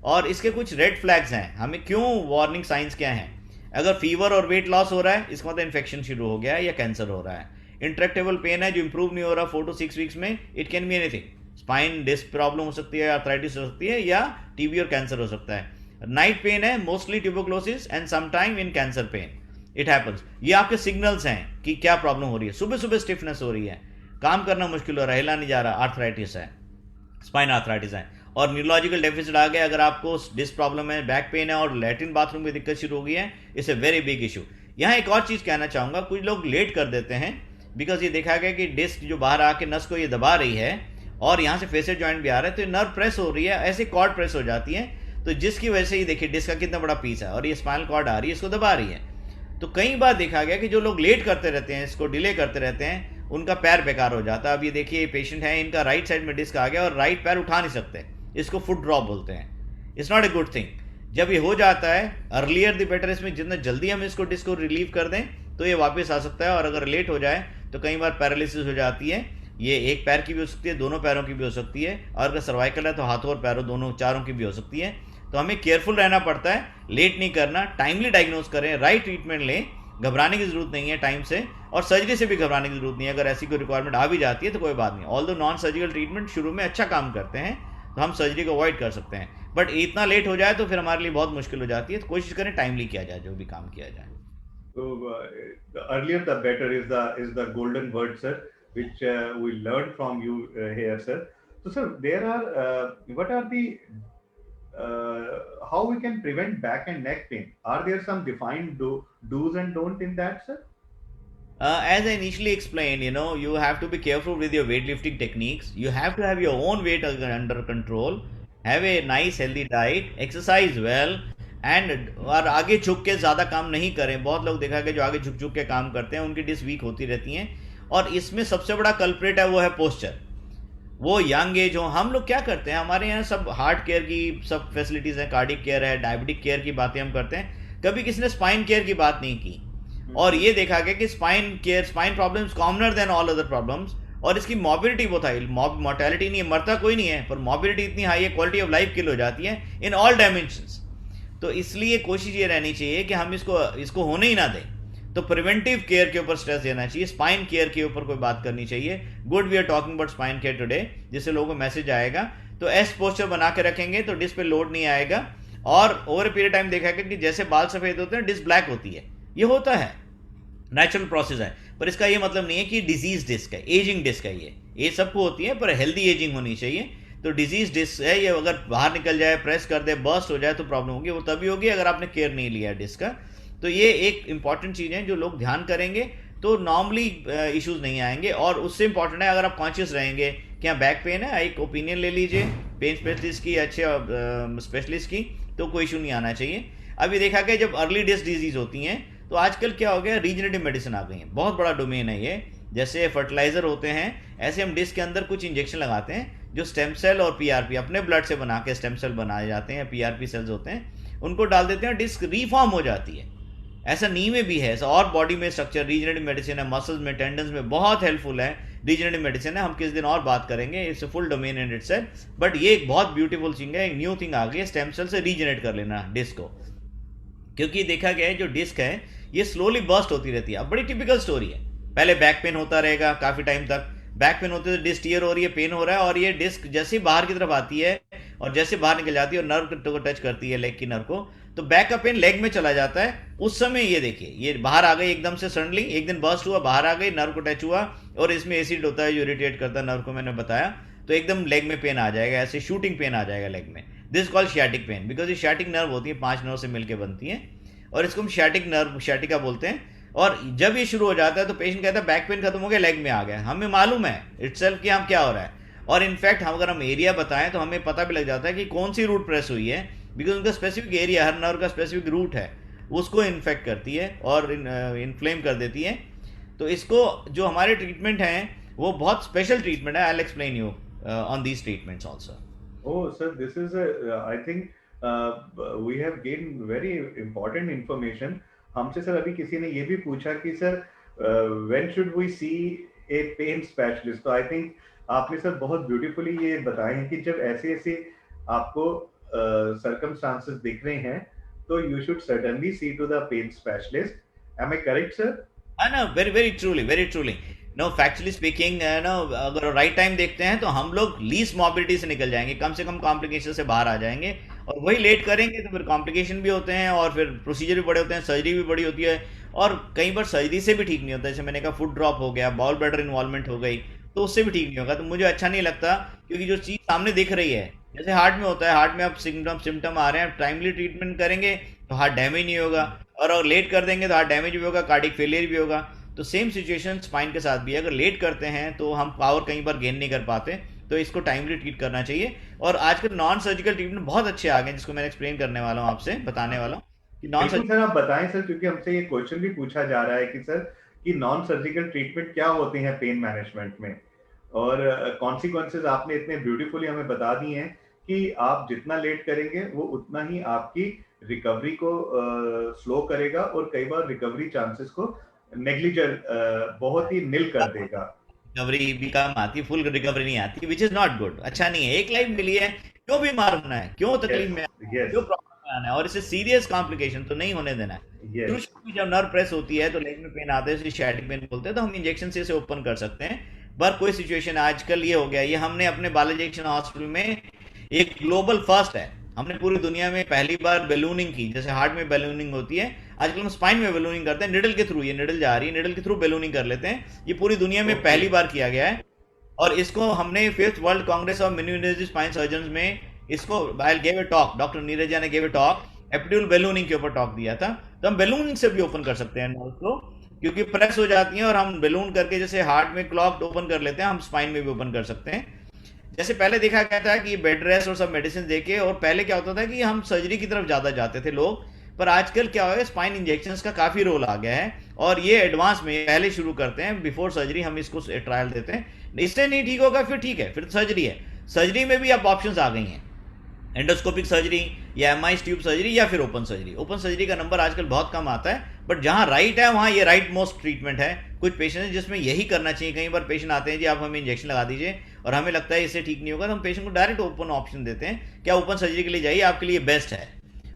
और इसके कुछ रेड फ्लैग्स हैं। हमें क्यों, वार्निंग साइंस क्या हैं? अगर फीवर और वेट लॉस हो रहा है, इसका मतलब इन्फेक्शन शुरू हो गया है या कैंसर हो रहा है। इंट्रैक्टेबल पेन है जो इंप्रूव नहीं हो रहा 4 to 6 वीक्स में, it can be anything. Spine disc problem हो सकती है, आर्थराइटिस हो सकती है, या टीबी और कैंसर हो सकता है। नाइट पेन है, mostly tuberculosis and sometime in cancer pen it happens. ये आपके सिग्नल्स हैं कि क्या प्रॉब्लम हो रही है। सुबह सुबह स्टिफनेस हो रही है, काम करना मुश्किल हो रहा है, हिला नहीं जा रहा, आर्थराइटिस है, स्पाइन आर्थराइटिस है। और न्यूरोलॉजिकल डेफिसिट आ गया, अगर आपको डिस्क प्रॉब्लम है, बैक पेन है और लैट्रिन बाथरूम में दिक्कत शुरू हो गई है, it's a very big issue. यहाँ एक और चीज़ कहना चाहूँगा, कुछ लोग लेट कर देते हैं, बिकॉज ये देखा गया कि डिस्क जो बाहर आके नस को ये दबा रही है और यहाँ से फेसियल जॉइंट भी आ रहा है, तो ये नर्व प्रेस हो रही है, ऐसे कॉर्ड प्रेस हो जाती है, तो जिसकी वजह से ये देखिए डिस्क का कितना बड़ा पीस है और ये स्पाइनल कॉर्ड आ रही है, इसको दबा रही है। तो कई बार देखा गया कि जो लोग लेट करते रहते हैं, इसको डिले करते रहते हैं, उनका पैर बेकार हो जाता है। अब ये देखिए पेशेंट है, इनका राइट साइड में डिस्क आ गया और राइट पैर उठा नहीं सकते, इसको फुट ड्रॉप बोलते हैं। It's not a good thing. जब ये हो जाता है, अर्लियर द बेटर, इसमें जितना जल्दी हम इसको डिस्क को रिलीव कर दें तो ये वापस आ सकता है। और अगर लेट हो जाए तो कई बार पैरालिसिस हो जाती है। ये एक पैर की भी हो सकती है, दोनों पैरों की भी हो सकती है, और अगर सर्वाइकल है तो हाथों और पैरों दोनों चारों की भी हो सकती है। तो हमें केयरफुल रहना पड़ता है, लेट नहीं करना, टाइमली डायग्नोज करें, राइट ट्रीटमेंट लें, घबराने की जरूरत नहीं है टाइम से। और सर्जरी से भी घबराने की जरूरत नहीं है, अगर ऐसी कोई रिक्वायरमेंट आ भी जाती है तो कोई बात नहीं। ऑल दो नॉन सर्जिकल ट्रीटमेंट शुरू में अच्छा काम करते हैं, तो हम सर्जरी को अवॉइड कर सकते हैं। बट इतना लेट हो जाए तो फिर हमारे लिए बहुत मुश्किल हो जाती है, तो कोशिश करें टाइमली किया जाए जो भी काम किया जाए। So the earlier the better is the golden word, sir, which we learned from you here, sir. So, sir, there are what are the how we can prevent back and neck pain? Are there some defined do's and don't in that, sir? As I initially explained, you have to be careful with your weightlifting techniques. You have to have your own weight under control, have a nice healthy diet, exercise well, and और आगे झुक के ज़्यादा काम नहीं करें। बहुत लोग देखा कि जो आगे झुक झुक के काम करते हैं उनकी डिस्क वीक होती रहती हैं। और इसमें सबसे बड़ा कल्प्रेट है, वो है पोस्चर। वो यंग एज हो, हम लोग क्या करते हैं, हमारे यहाँ सब हार्ट केयर की सब फैसिलिटीज़ हैं, कार्डिक केयर है, डायबिटिक केयर की बातें हम करते हैं, कभी किसी ने स्पाइन केयर की बात नहीं की। और ये देखा गया कि spine care, spine problems commoner than all other problems, और इसकी मॉबिलिटी बहुत हाई, मोर्टेलिटी नहीं है, मरता कोई नहीं है, पर मॉबिलिटी इतनी हाई है, क्वालिटी ऑफ लाइफ किल हो जाती है इन ऑल डायमेंशंस। तो इसलिए कोशिश ये रहनी चाहिए कि हम इसको इसको होने ही ना दें। तो प्रिवेंटिव केयर के ऊपर स्ट्रेस देना चाहिए, स्पाइन केयर के ऊपर कोई बात करनी चाहिए। Good, we are talking about spine care today, जिससे लोगों को मैसेज आएगा। तो एस पोस्चर बना के रखेंगे तो डिस्क पे लोड नहीं आएगा। और ओवर पीरियड टाइम देखा गया कि जैसे बाल सफेद होते हैं डिस्क ब्लैक होती है, ये होता है, नेचुरल प्रोसेस है। पर इसका ये मतलब नहीं है कि डिजीज डिस्क है, एजिंग डिस्क है। ये सबको होती है, पर हेल्दी एजिंग होनी चाहिए। तो डिजीज डिस्क है ये, अगर बाहर निकल जाए, प्रेस कर दे, बर्स्ट हो जाए तो प्रॉब्लम होगी। वो तभी होगी अगर आपने केयर नहीं लिया है डिस्क का। तो ये एक इंपॉर्टेंट चीज़ है, जो लोग ध्यान करेंगे तो नॉर्मली इश्यूज नहीं आएंगे। और उससे इंपॉर्टेंट है, अगर आप कॉन्शियस रहेंगे कि हाँ बैक पेन है, एक ओपिनियन ले लीजिए पेन स्पेशलिस्ट की, अच्छे स्पेशलिस्ट की, तो कोई इशू नहीं आना चाहिए। अभी देखा गया जब अर्ली डिस्क डिजीज होती हैं तो आजकल क्या हो गया, रीजनरेटिव मेडिसिन आ गई है, बहुत बड़ा डोमेन है ये। जैसे फर्टिलाइजर होते हैं, ऐसे हम डिस्क के अंदर कुछ इंजेक्शन लगाते हैं जो स्टेम सेल और पीआरपी अपने ब्लड से बना के स्टेम सेल बनाए जाते हैं, पीआरपी सेल्स होते हैं, उनको डाल देते हैं, डिस्क रीफॉर्म हो जाती है। ऐसा नी में भी है, ऐसा और बॉडी में स्ट्रक्चर, रीजनरेटिव मेडिसिन है, मसल्स में, टेंडन्स में बहुत हेल्पफुल है रीजनरेटिव मेडिसिन है। हम किस दिन और बात करेंगे, it's a full domain in itself. But ये एक बहुत ब्यूटीफुल थिंग है, एक न्यू थिंग आ गई है, स्टेम सेल से रीजनरेट कर लेना डिस्क को। क्योंकि देखा गया है जो डिस्क है ये स्लोली बर्स्ट होती रहती है। अब बड़ी टिपिकल स्टोरी है, पहले बैक पेन होता रहेगा काफ़ी टाइम तक, बैक पेन होते तो डिस्क टीयर हो रही है, पेन हो रहा है, और ये डिस्क जैसे ही बाहर की तरफ आती है और जैसे बाहर निकल जाती है और नर्व को टच करती है, लेग की नर्व को, तो बैक का पेन लेग में चला जाता है। उस समय ये देखिए, ये बाहर आ गई एकदम से, सडनली एक दिन बर्स्ट हुआ, बाहर आ गई, नर्व को टच हुआ, और इसमें एसिड होता है जो इरिटेट करता है नर्व को, मैंने बताया। तो एकदम लेग में पेन आ जाएगा, ऐसे शूटिंग पेन आ जाएगा लेग में। This called sciatic pain, because ये शियाटिक नर्व होती है, 5 नर्व से मिलकर बनती है, और इसको हम शियाटिक नर्व, शियाटिका बोलते हैं। और जब ये शुरू हो जाता है तो पेशेंट कहता है बैक पेन खत्म हो गया, लेग में आ गया। हमें मालूम है इटसेल्फ कि हम क्या हो रहा है। और इनफैक्ट हम अगर हम एरिया बताएं तो हमें पता भी लग जाता है कि कौन सी रूट प्रेस हुई है, बिकॉज उनका स्पेसिफिक एरिया, हर नर्व का स्पेसिफिक रूट है, उसको इन्फेक्ट करती है और इन्फ्लेम कर देती है। तो इसको जो हमारे ट्रीटमेंट हैं वो बहुत स्पेशल ट्रीटमेंट है। I will explain you on these treatments also. Oh, sir, this is I think we have gained very important information. हमसे सर अभी किसी ने ये भी पूछा कि sir when should we see a pain specialist? तो I think आपने सर बहुत ब्यूटीफुली ये बताए हैं कि जब ऐसे ऐसे आपको circumstances दिख रहे हैं तो you should certainly see to the pain specialist. Am I correct, sir? No, very very truly, very truly. No, factually speaking, no, अगर राइट टाइम देखते हैं तो हम लोग लीस्ट मॉबिलिटी से निकल जाएंगे, कम से कम कॉम्प्लिकेशन से बाहर आ जाएंगे। और वही लेट करेंगे तो फिर कॉम्प्लिकेशन भी होते हैं, और फिर प्रोसीजर भी बड़े होते हैं, सर्जरी भी बड़ी होती है, और कई बार सर्जरी से भी ठीक नहीं होता। जैसे मैंने कहा फुट ड्रॉप हो गया, बॉल ब्लैडर इन्वॉल्वमेंट हो गई, तो उससे भी ठीक नहीं होगा। तो मुझे अच्छा नहीं लगता, क्योंकि जो चीज़ सामने दिख रही है, जैसे हार्ट में होता है, हार्ट में अब सिम्टम आ रहे हैं, टाइमली ट्रीटमेंट करेंगे तो हार्ट डैमेज नहीं होगा, और अगर लेट कर देंगे तो हार्ट डैमेज भी होगा, कार्डिक फेलियर भी होगा। तो सेम सिचुएशन स्पाइन के साथ भी है, अगर लेट करते हैं तो हम पावर कई बार गेन नहीं कर पाते, तो इसको टाइमली ट्रीट करना चाहिए। और आजकल नॉन सर्जिकल ट्रीटमेंट बहुत अच्छे आ गए, जिसको मैं एक्सप्लेन करने वाला हूँ, आपसे बताने वाला हूँ कि नॉन बिल्कुल सर्जिकल। सर, आप बताएं सर, क्योंकि हमसे ये क्वेश्चन भी पूछा जा रहा है कि सर कि नॉन सर्जिकल ट्रीटमेंट क्या होते हैं पेन मैनेजमेंट में, और कॉन्सिक्वेंसेज आपने इतने ब्यूटीफुली हमें बता दी हैं कि आप जितना लेट करेंगे वो उतना ही आपकी रिकवरी को स्लो करेगा और कई बार रिकवरी चांसेस को नेग्लिजेंट बहुत ही निल कर देगा। रिकवरी भी कम आती है, फुल रिकवरी नहीं आती, विच इज नॉट गुड, अच्छा नहीं है। एक लाइफ मिली है, क्यों बीमार होना है, क्यों तकलीफ यस, में आना है, यस, क्यों प्रॉब्लम में आना है, और इसे सीरियस कॉम्प्लिकेशन तो नहीं होने देना है। शुरू यस। शुरू में जब नर्व प्रेस होती है तो लेग में पेन आता है, इसे sciatic पेन बोलते हैं, तो हम इंजेक्शन से इसे ओपन कर सकते हैं। पर कोई सिचुएशन आजकल ये हो गया, ये हमने अपने बालाजी एक्शन हॉस्पिटल में एक ग्लोबल फर्स्ट है, हमने पूरी दुनिया में पहली बार बैलूनिंग की, जैसे हार्ट में बैलूनिंग होती है, आजकल हम स्पाइन में बैलूनिंग करते हैं, निडल के थ्रू, ये निडल जा रही है, निडल के थ्रू बैलूनिंग कर लेते हैं, ये पूरी दुनिया में ओके। पहली बार किया गया है। और इसको हमने fifth world congress of minimum spine surgeon में इसको I gave a talk, doctor Neerja ने gave a talk, epidural ballooning के ऊपर टॉक दिया था। तो हम बैलून से भी ओपन कर सकते हैं नर्व को, क्योंकि प्रेस हो जाती है, और हम बैलून करके जैसे हार्ट में क्लॉक ओपन कर लेते हैं, हम स्पाइन में भी ओपन कर सकते हैं। जैसे पहले देखा गया था कि बेड रेस्ट और सब मेडिसिन देके, और पहले क्या होता था कि हम सर्जरी की तरफ ज्यादा जाते थे लोग, पर आजकल क्या हो गया, स्पाइन इंजेक्शंस का काफी रोल आ गया है, और ये एडवांस में पहले शुरू करते हैं, बिफोर सर्जरी हम इसको ट्रायल देते हैं। इससे नहीं ठीक होगा फिर ठीक है, फिर सर्जरी है। सर्जरी में भी अब ऑप्शंस आ गई हैं, एंडोस्कोपिक सर्जरी या एमआई ट्यूब सर्जरी या फिर ओपन सर्जरी। ओपन सर्जरी का नंबर आजकल बहुत कम आता है, बट जहां राइट है वहां ये राइट मोस्ट ट्रीटमेंट है। कुछ पेशेंट है जिसमें यही करना चाहिए, कई बार पेशेंट आते हैं जी आप हमें इंजेक्शन लगा दीजिए और हमें लगता है इससे ठीक नहीं होगा, तो हम पेशेंट को डायरेक्ट ओपन ऑप्शन देते हैं, क्या ओपन सर्जरी के लिए जाइए, आपके लिए बेस्ट है।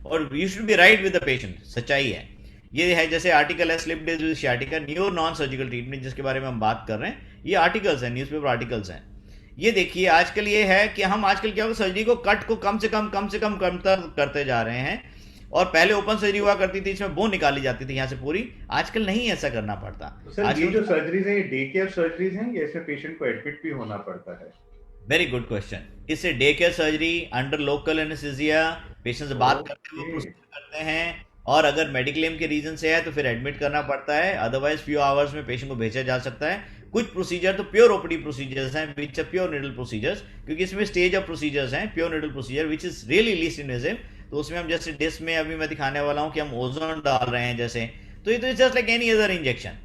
और you should be right with the patient, सच्चाई है ये है। जैसे आर्टिकल है slip disc with sciatica new non surgical treatment, जिसके बारे में हम बात कर रहे हैं, ये आर्टिकल्स हैं, न्यूज़पेपर आर्टिकल्स हैं। ये देखिए आजकल ये है कि हम आजकल क्या होगा, सर्जरी को कट को कम से कम कमतर करते जा रहे हैं। और पहले ओपन सर्जरी हुआ करती थी, इसमें बोन निकाली जाती थी यहाँ से पूरी, आजकल नहीं ऐसा करना पड़ता। तो सर ये आजकल जो सर्जरीज है ये डे केयर सर्जरीज हैं या इसमें पेशेंट को एडमिट भी होना पड़ता है? Very good question. इससे day care surgery under local anaesthesia, patient से बात करते हुए ओके। प्रोसीजर करते हैं, और अगर मेडिक्लेम के रीजन से है तो फिर एडमिट करना पड़ता है, अदरवाइज फ्यू आवर्स में पेशेंट को भेजा जा सकता है। कुछ प्रोसीजर तो प्योर ओपीडी प्रोसीजर्स हैं, which are pure needle procedures, क्योंकि इसमें स्टेज ऑफ प्रोसीजर्स हैं, pure needle procedure which is really least invasive. तो उसमें हम जैसे डिस्क में अभी मैं दिखाने वाला हूँ कि हम ओजोन डाल रहे हैं जैसे, तो ये तो just like any other injection.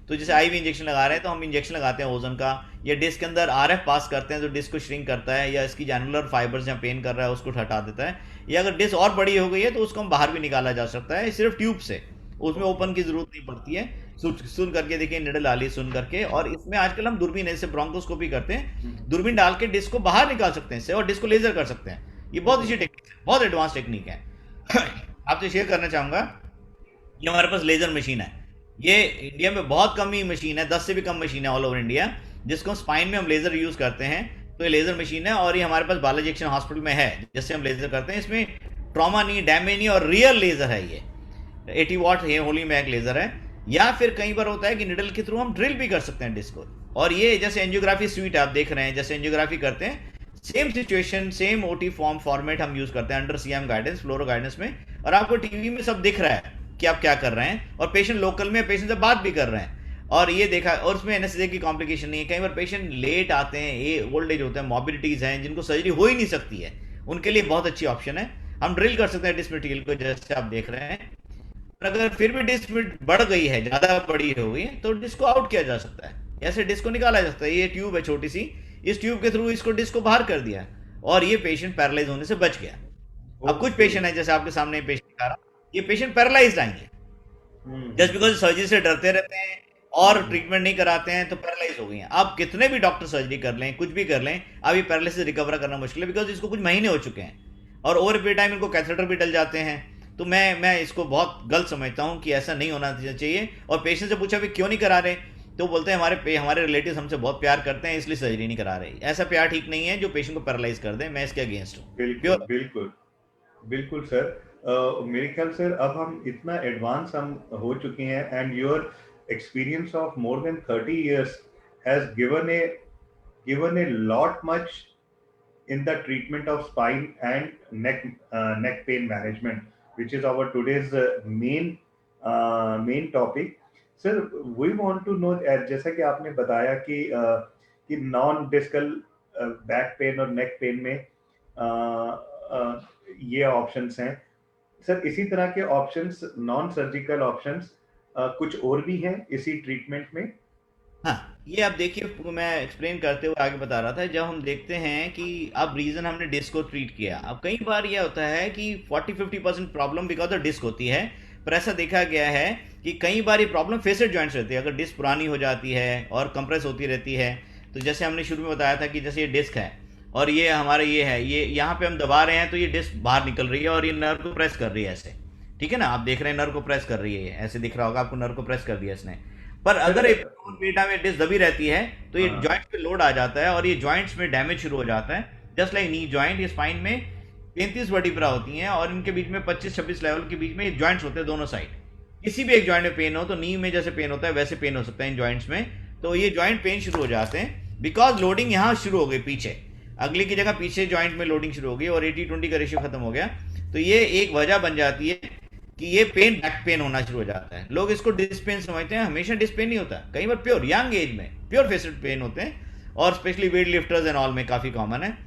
तो जैसे आईवी इंजेक्शन लगा रहे हैं तो हम इंजेक्शन लगाते हैं ओजन का, या डिस्क के अंदर आरएफ पास करते हैं तो डिस्क को श्रिंक करता है, या इसकी जैनुलर फाइबर्स जहाँ पेन कर रहा है उसको हटा देता है, या अगर डिस्क और बड़ी हो गई है तो उसको हम बाहर भी निकाला जा सकता है सिर्फ ट्यूब से, उसमें ओपन की जरूरत नहीं पड़ती है। सुन करके देखिए, निडल आली सुन करके, और इसमें आजकल हम दूरबीन ऐसे ब्रोंकोस्कोपी करते हैं, दूरबीन डाल के डिस्क को बाहर निकाल सकते हैं इससे, और डिस्क को लेजर कर सकते हैं। ये बहुत अच्छी टेक्निक है, बहुत एडवांस टेक्निक है। आपसे शेयर करना चाहूंगा, ये हमारे पास लेजर मशीन है, ये इंडिया में बहुत कम ही मशीन है, 10 से भी कम मशीन है ऑल ओवर इंडिया, जिसको स्पाइन में हम लेजर यूज करते हैं। तो ये लेजर मशीन है, और ये हमारे पास बालाजी एक्शन हॉस्पिटल में है, जिससे हम लेजर करते हैं। इसमें ट्रॉमा नहीं, डैमेज नहीं, और रियल लेजर है ये, 80 वाट है, होली मैग लेजर है। या फिर कई बार होता है कि निडल के थ्रू हम ड्रिल भी कर सकते हैं डिस्क को। और ये जैसे एंजियोग्राफी स्वीट आप देख रहे हैं, जैसे एंजियोग्राफी करते हैं, same situation, same OT form format हम यूज करते हैं अंडर सीएम गाइडेंस, फ्लोरो गाइडेंस में, और आपको टीवी में सब दिख रहा है कि आप क्या कर रहे हैं, और पेशेंट लोकल में पेशेंट से बात भी कर रहे हैं। और ये देखा, और उसमें एनएसए की कॉम्प्लिकेशन नहीं है। कई बार पेशेंट लेट आते हैं, ये ओल्ड एज होते हैं, मॉबिलिटीज हैं, जिनको सर्जरी हो ही नहीं सकती है, उनके लिए बहुत अच्छी ऑप्शन है। हम ड्रिल कर सकते हैं डिस्क मटेरियल को, जैसे आप देख रहे हैं। और अगर फिर भी डिस्क बढ़ गई है, ज्यादा बड़ी हो गई है, तो डिस्क को आउट किया जा सकता है, ऐसे डिस्क को निकाला जा सकता है। ये ट्यूब है छोटी सी, इस ट्यूब के थ्रू इसको डिस्क को बाहर कर दिया, और ये पेशेंट पैरालाइज होने से बच गया। अब कुछ ओके। पेशेंट है, जैसे आपके सामने पेशेंट दिखा रहा हूं, ये पेशेंट पैरालाइज आएंगे, जस्ट हम्म। बिकॉज सर्जरी से डरते रहते हैं और हम्म। ट्रीटमेंट नहीं कराते हैं, तो पैरालाइज हो गई हैं। आप कितने भी डॉक्टर सर्जरी कर लें, कुछ भी कर लें, अब ये पैरालिसिस रिकवर करना मुश्किल है, बिकॉज इसको कुछ महीने हो चुके हैं, और ओवर पीरियड टाइम इनको कैथेटर भी डल जाते हैं। तो मैं इसको बहुत गलत समझता हूँ कि ऐसा नहीं होना चाहिए। और पेशेंट से पूछा भी क्यों नहीं करा रहे, तो बोलते हैं हमारे रिलेटिव हमसे बहुत प्यार करते हैं, इसलिए सर्जरी नहीं करा रहे। ऐसा प्यार ठीक नहीं है जो पेशेंट को पैरालाइज कर दे, मैं इसके अगेंस्ट हूँ, बिल्कुल, प्योर। बिल्कुल, बिल्कुल सर। मेरे ख्याल सर अब हम इतना एडवांस हम हो चुके हैं, and your experience of more than 30 years has given a lot much in the treatment of spine and neck pain management, which is our today's main topic. Sir, we want to know, जैसा कि आपने बताया कि non डिस्कल back pain और neck pain में ये options हैं। Sir इसी तरह के ऑप्शंस, नॉन सर्जिकल ऑप्शंस कुछ और भी हैं इसी ट्रीटमेंट में? हाँ, ये आप देखिए, मैं एक्सप्लेन करते हुए आगे बता रहा था, जब हम देखते हैं कि अब रीजन हमने डिस्क को ट्रीट किया, अब कई बार ये होता है कि 40-50% प्रॉब्लम बिकॉज ऑफ डिस्क होती है। पर ऐसा देखा गया है कि कई बार ये प्रॉब्लम फेसेट जॉइंट्स रहती है, अगर डिस्क पुरानी हो जाती है और कंप्रेस होती रहती है। तो जैसे हमने शुरू में बताया था कि जैसे ये डिस्क है और ये हमारा ये है, ये यहाँ पे हम दबा रहे हैं तो ये डिस्क बाहर निकल रही है और ये नर्व को प्रेस कर रही है ऐसे। ठीक है ना, आप देख रहे हैं नर्व को प्रेस कर रही है, ये ऐसे दिख रहा होगा आपको, नर्व को प्रेस कर दिया इसने। पर सर अगर पेटा में डिस्क दबी रहती है तो ये हाँ। जॉइंट्स पे लोड आ जाता है और ये जॉइंट्स में डैमेज शुरू हो जाता है। जस्ट लाइक नी जॉइंट, ये स्पाइन में 33 वर्टिब्रा होती हैं और इनके बीच में 25-26 लेवल के बीच में ये जॉइंट्स होते हैं दोनों साइड। किसी भी एक जॉइंट में पेन हो तो नी में जैसे पेन होता है वैसे पेन हो सकता है इन जॉइंट्स में। तो ये जॉइंट पेन शुरू हो जाते हैं बिकॉज लोडिंग यहाँ शुरू हो गई पीछे, अगली की जगह पीछे जॉइंट में लोडिंग शुरू हो गई और 80-20 का रेशियो खत्म हो गया। तो ये एक वजह बन जाती है कि ये पेन बैक पेन होना शुरू हो जाता है। लोग इसको डिस्क पेन समझते हैं, हमेशा डिस्क पेन नहीं होता, कई बार प्योर यंग एज में प्योर फेसेट पेन होते हैं और specially weight lifters and all में काफ़ी कॉमन है।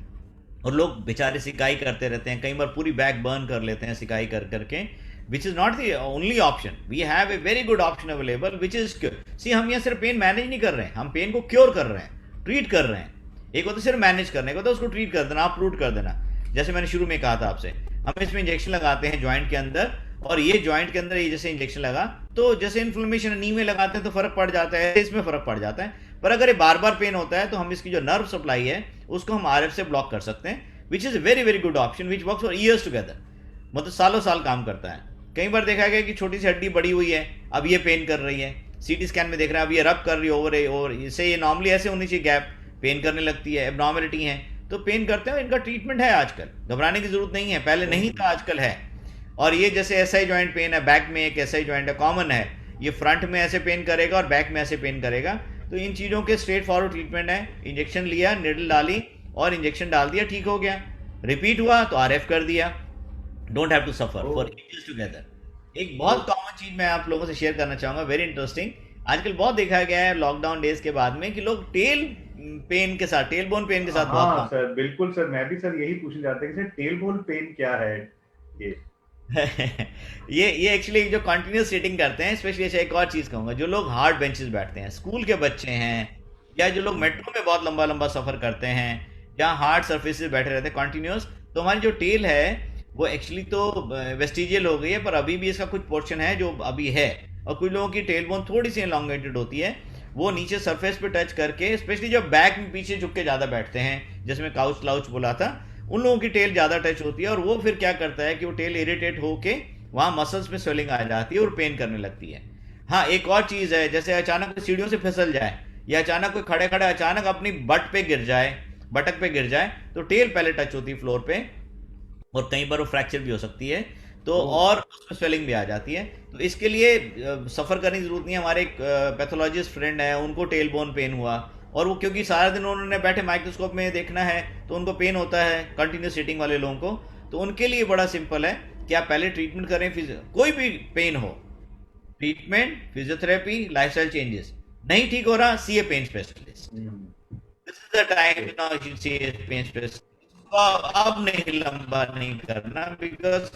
और लोग बेचारे सिकाई करते रहते हैं, कई बार पूरी बैक बर्न कर लेते हैं सिकाई कर करके, which is not the only option. We have a very good option available which is cure. See, हम यहाँ सिर्फ पेन मैनेज नहीं कर रहे हैं, हम पेन को क्योर कर रहे हैं, ट्रीट कर रहे हैं। एक होता है सिर्फ मैनेज करने का, तो उसको ट्रीट कर देना, आप रूट कर देना। जैसे मैंने शुरू में कहा था आपसे, हम इसमें इंजेक्शन लगाते हैं जॉइंट के अंदर, और ये जॉइंट के अंदर ये जैसे इंजेक्शन लगा तो जैसे इन्फ्लेमेशन नी में लगाते हैं तो फर्क पड़ जाता है, इसमें फर्क पड़ जाता है। पर अगर ये बार बार पेन होता है तो हम इसकी जो नर्व सप्लाई है उसको हम आरएफ से ब्लॉक कर सकते हैं, which is very very good option which works for years together, मतलब सालों साल काम करता है। कई बार देखा गया कि छोटी सी हड्डी बड़ी हुई है, अब ये पेन कर रही है, सीटी स्कैन में देख रहे हैं अब ये रब कर रही है ओवर, और इसे ये नॉर्मली ऐसे होनी चाहिए गैप, पेन करने लगती है, एबनॉर्मेलिटी है तो पेन करते हैं। इनका ट्रीटमेंट है आजकल, घबराने की जरूरत नहीं है, पहले नहीं था आजकल है। और ये जैसे एसआई जॉइंट पेन है, बैक में एक एसआई जॉइंट है कॉमन है, ये फ्रंट में ऐसे पेन करेगा और बैक में ऐसे पेन करेगा। तो इन चीज़ों के स्ट्रेट फॉरवर्ड ट्रीटमेंट है, इंजेक्शन लिया, निडल डाली और इंजेक्शन डाल दिया, ठीक हो गया। रिपीट हुआ तो आरएफ कर दिया, don't have to suffer for ages together. एक बहुत कॉमन चीज मैं आप लोगों से शेयर करना चाहूंगा, वेरी इंटरेस्टिंग। आजकल बहुत देखा गया है लॉकडाउन डेज के बाद में कि लोग टेल पेन के साथ, टेल बोन पेन के साथ बहुत हाँ सर, बिल्कुल सर, मैं भी सर यही पूछना चाहता हूँ कि सर टेल बोन पेन क्या है ये। ये एक्चुअली जो कंटिन्यूस सीटिंग करते हैं, स्पेशली ऐसे एक और चीज कहूंगा, जो लोग हार्ड बेंचेस बैठते हैं, स्कूल के बच्चे हैं, या जो लोग मेट्रो में बहुत लंबा लंबा सफर करते हैं, या हार्ड सर्फेसिस बैठे रहते हैं कंटिन्यूस, तो हमारी जो टेल है वो एक्चुअली तो वेस्टिजियल हो गई है, पर अभी भी इसका कुछ पोर्शन है जो अभी है। और कुछ लोगों की टेल बोन थोड़ी सी एलोंगेटेड होती है, वो नीचे सरफेस पे टच करके, स्पेशली जब बैक में पीछे झुक के ज़्यादा बैठते हैं, जिसमें काउच क्लाउच बोला था, उन लोगों की टेल ज़्यादा टच होती है और वो फिर क्या करता है कि वो टेल इरिटेट होके वहाँ मसल्स में स्वेलिंग आ जाती है और पेन करने लगती है। हाँ, एक और चीज़ है, जैसे अचानक कोई सीढ़ियों से फिसल जाए या अचानक कोई खड़े खड़े अचानक अपनी बट पे गिर जाए, बटक पे गिर जाए, तो टेल पहले टच होती है फ्लोर पे और कई बार वो फ्रैक्चर भी हो सकती है, तो और उसमें स्वेलिंग भी आ जाती है। तो इसके लिए सफ़र करने की ज़रूरत नहीं है। हमारे एक पैथोलॉजिस्ट फ्रेंड है, उनको टेल बोन पेन हुआ और वो क्योंकि सारा दिन उन्होंने बैठे माइक्रोस्कोप में देखना है तो उनको पेन होता है, कंटिन्यूस सीटिंग वाले लोगों को। तो उनके लिए बड़ा सिंपल है कि आप पहले ट्रीटमेंट करें, कोई भी पेन हो, ट्रीटमेंट, फिजियोथेरेपी, लाइफस्टाइल चेंजेस। नहीं ठीक हो रहा, see a pain specialist, this is the time you see a pain specialist. अब नहीं, लंबा नहीं करना, बिकॉज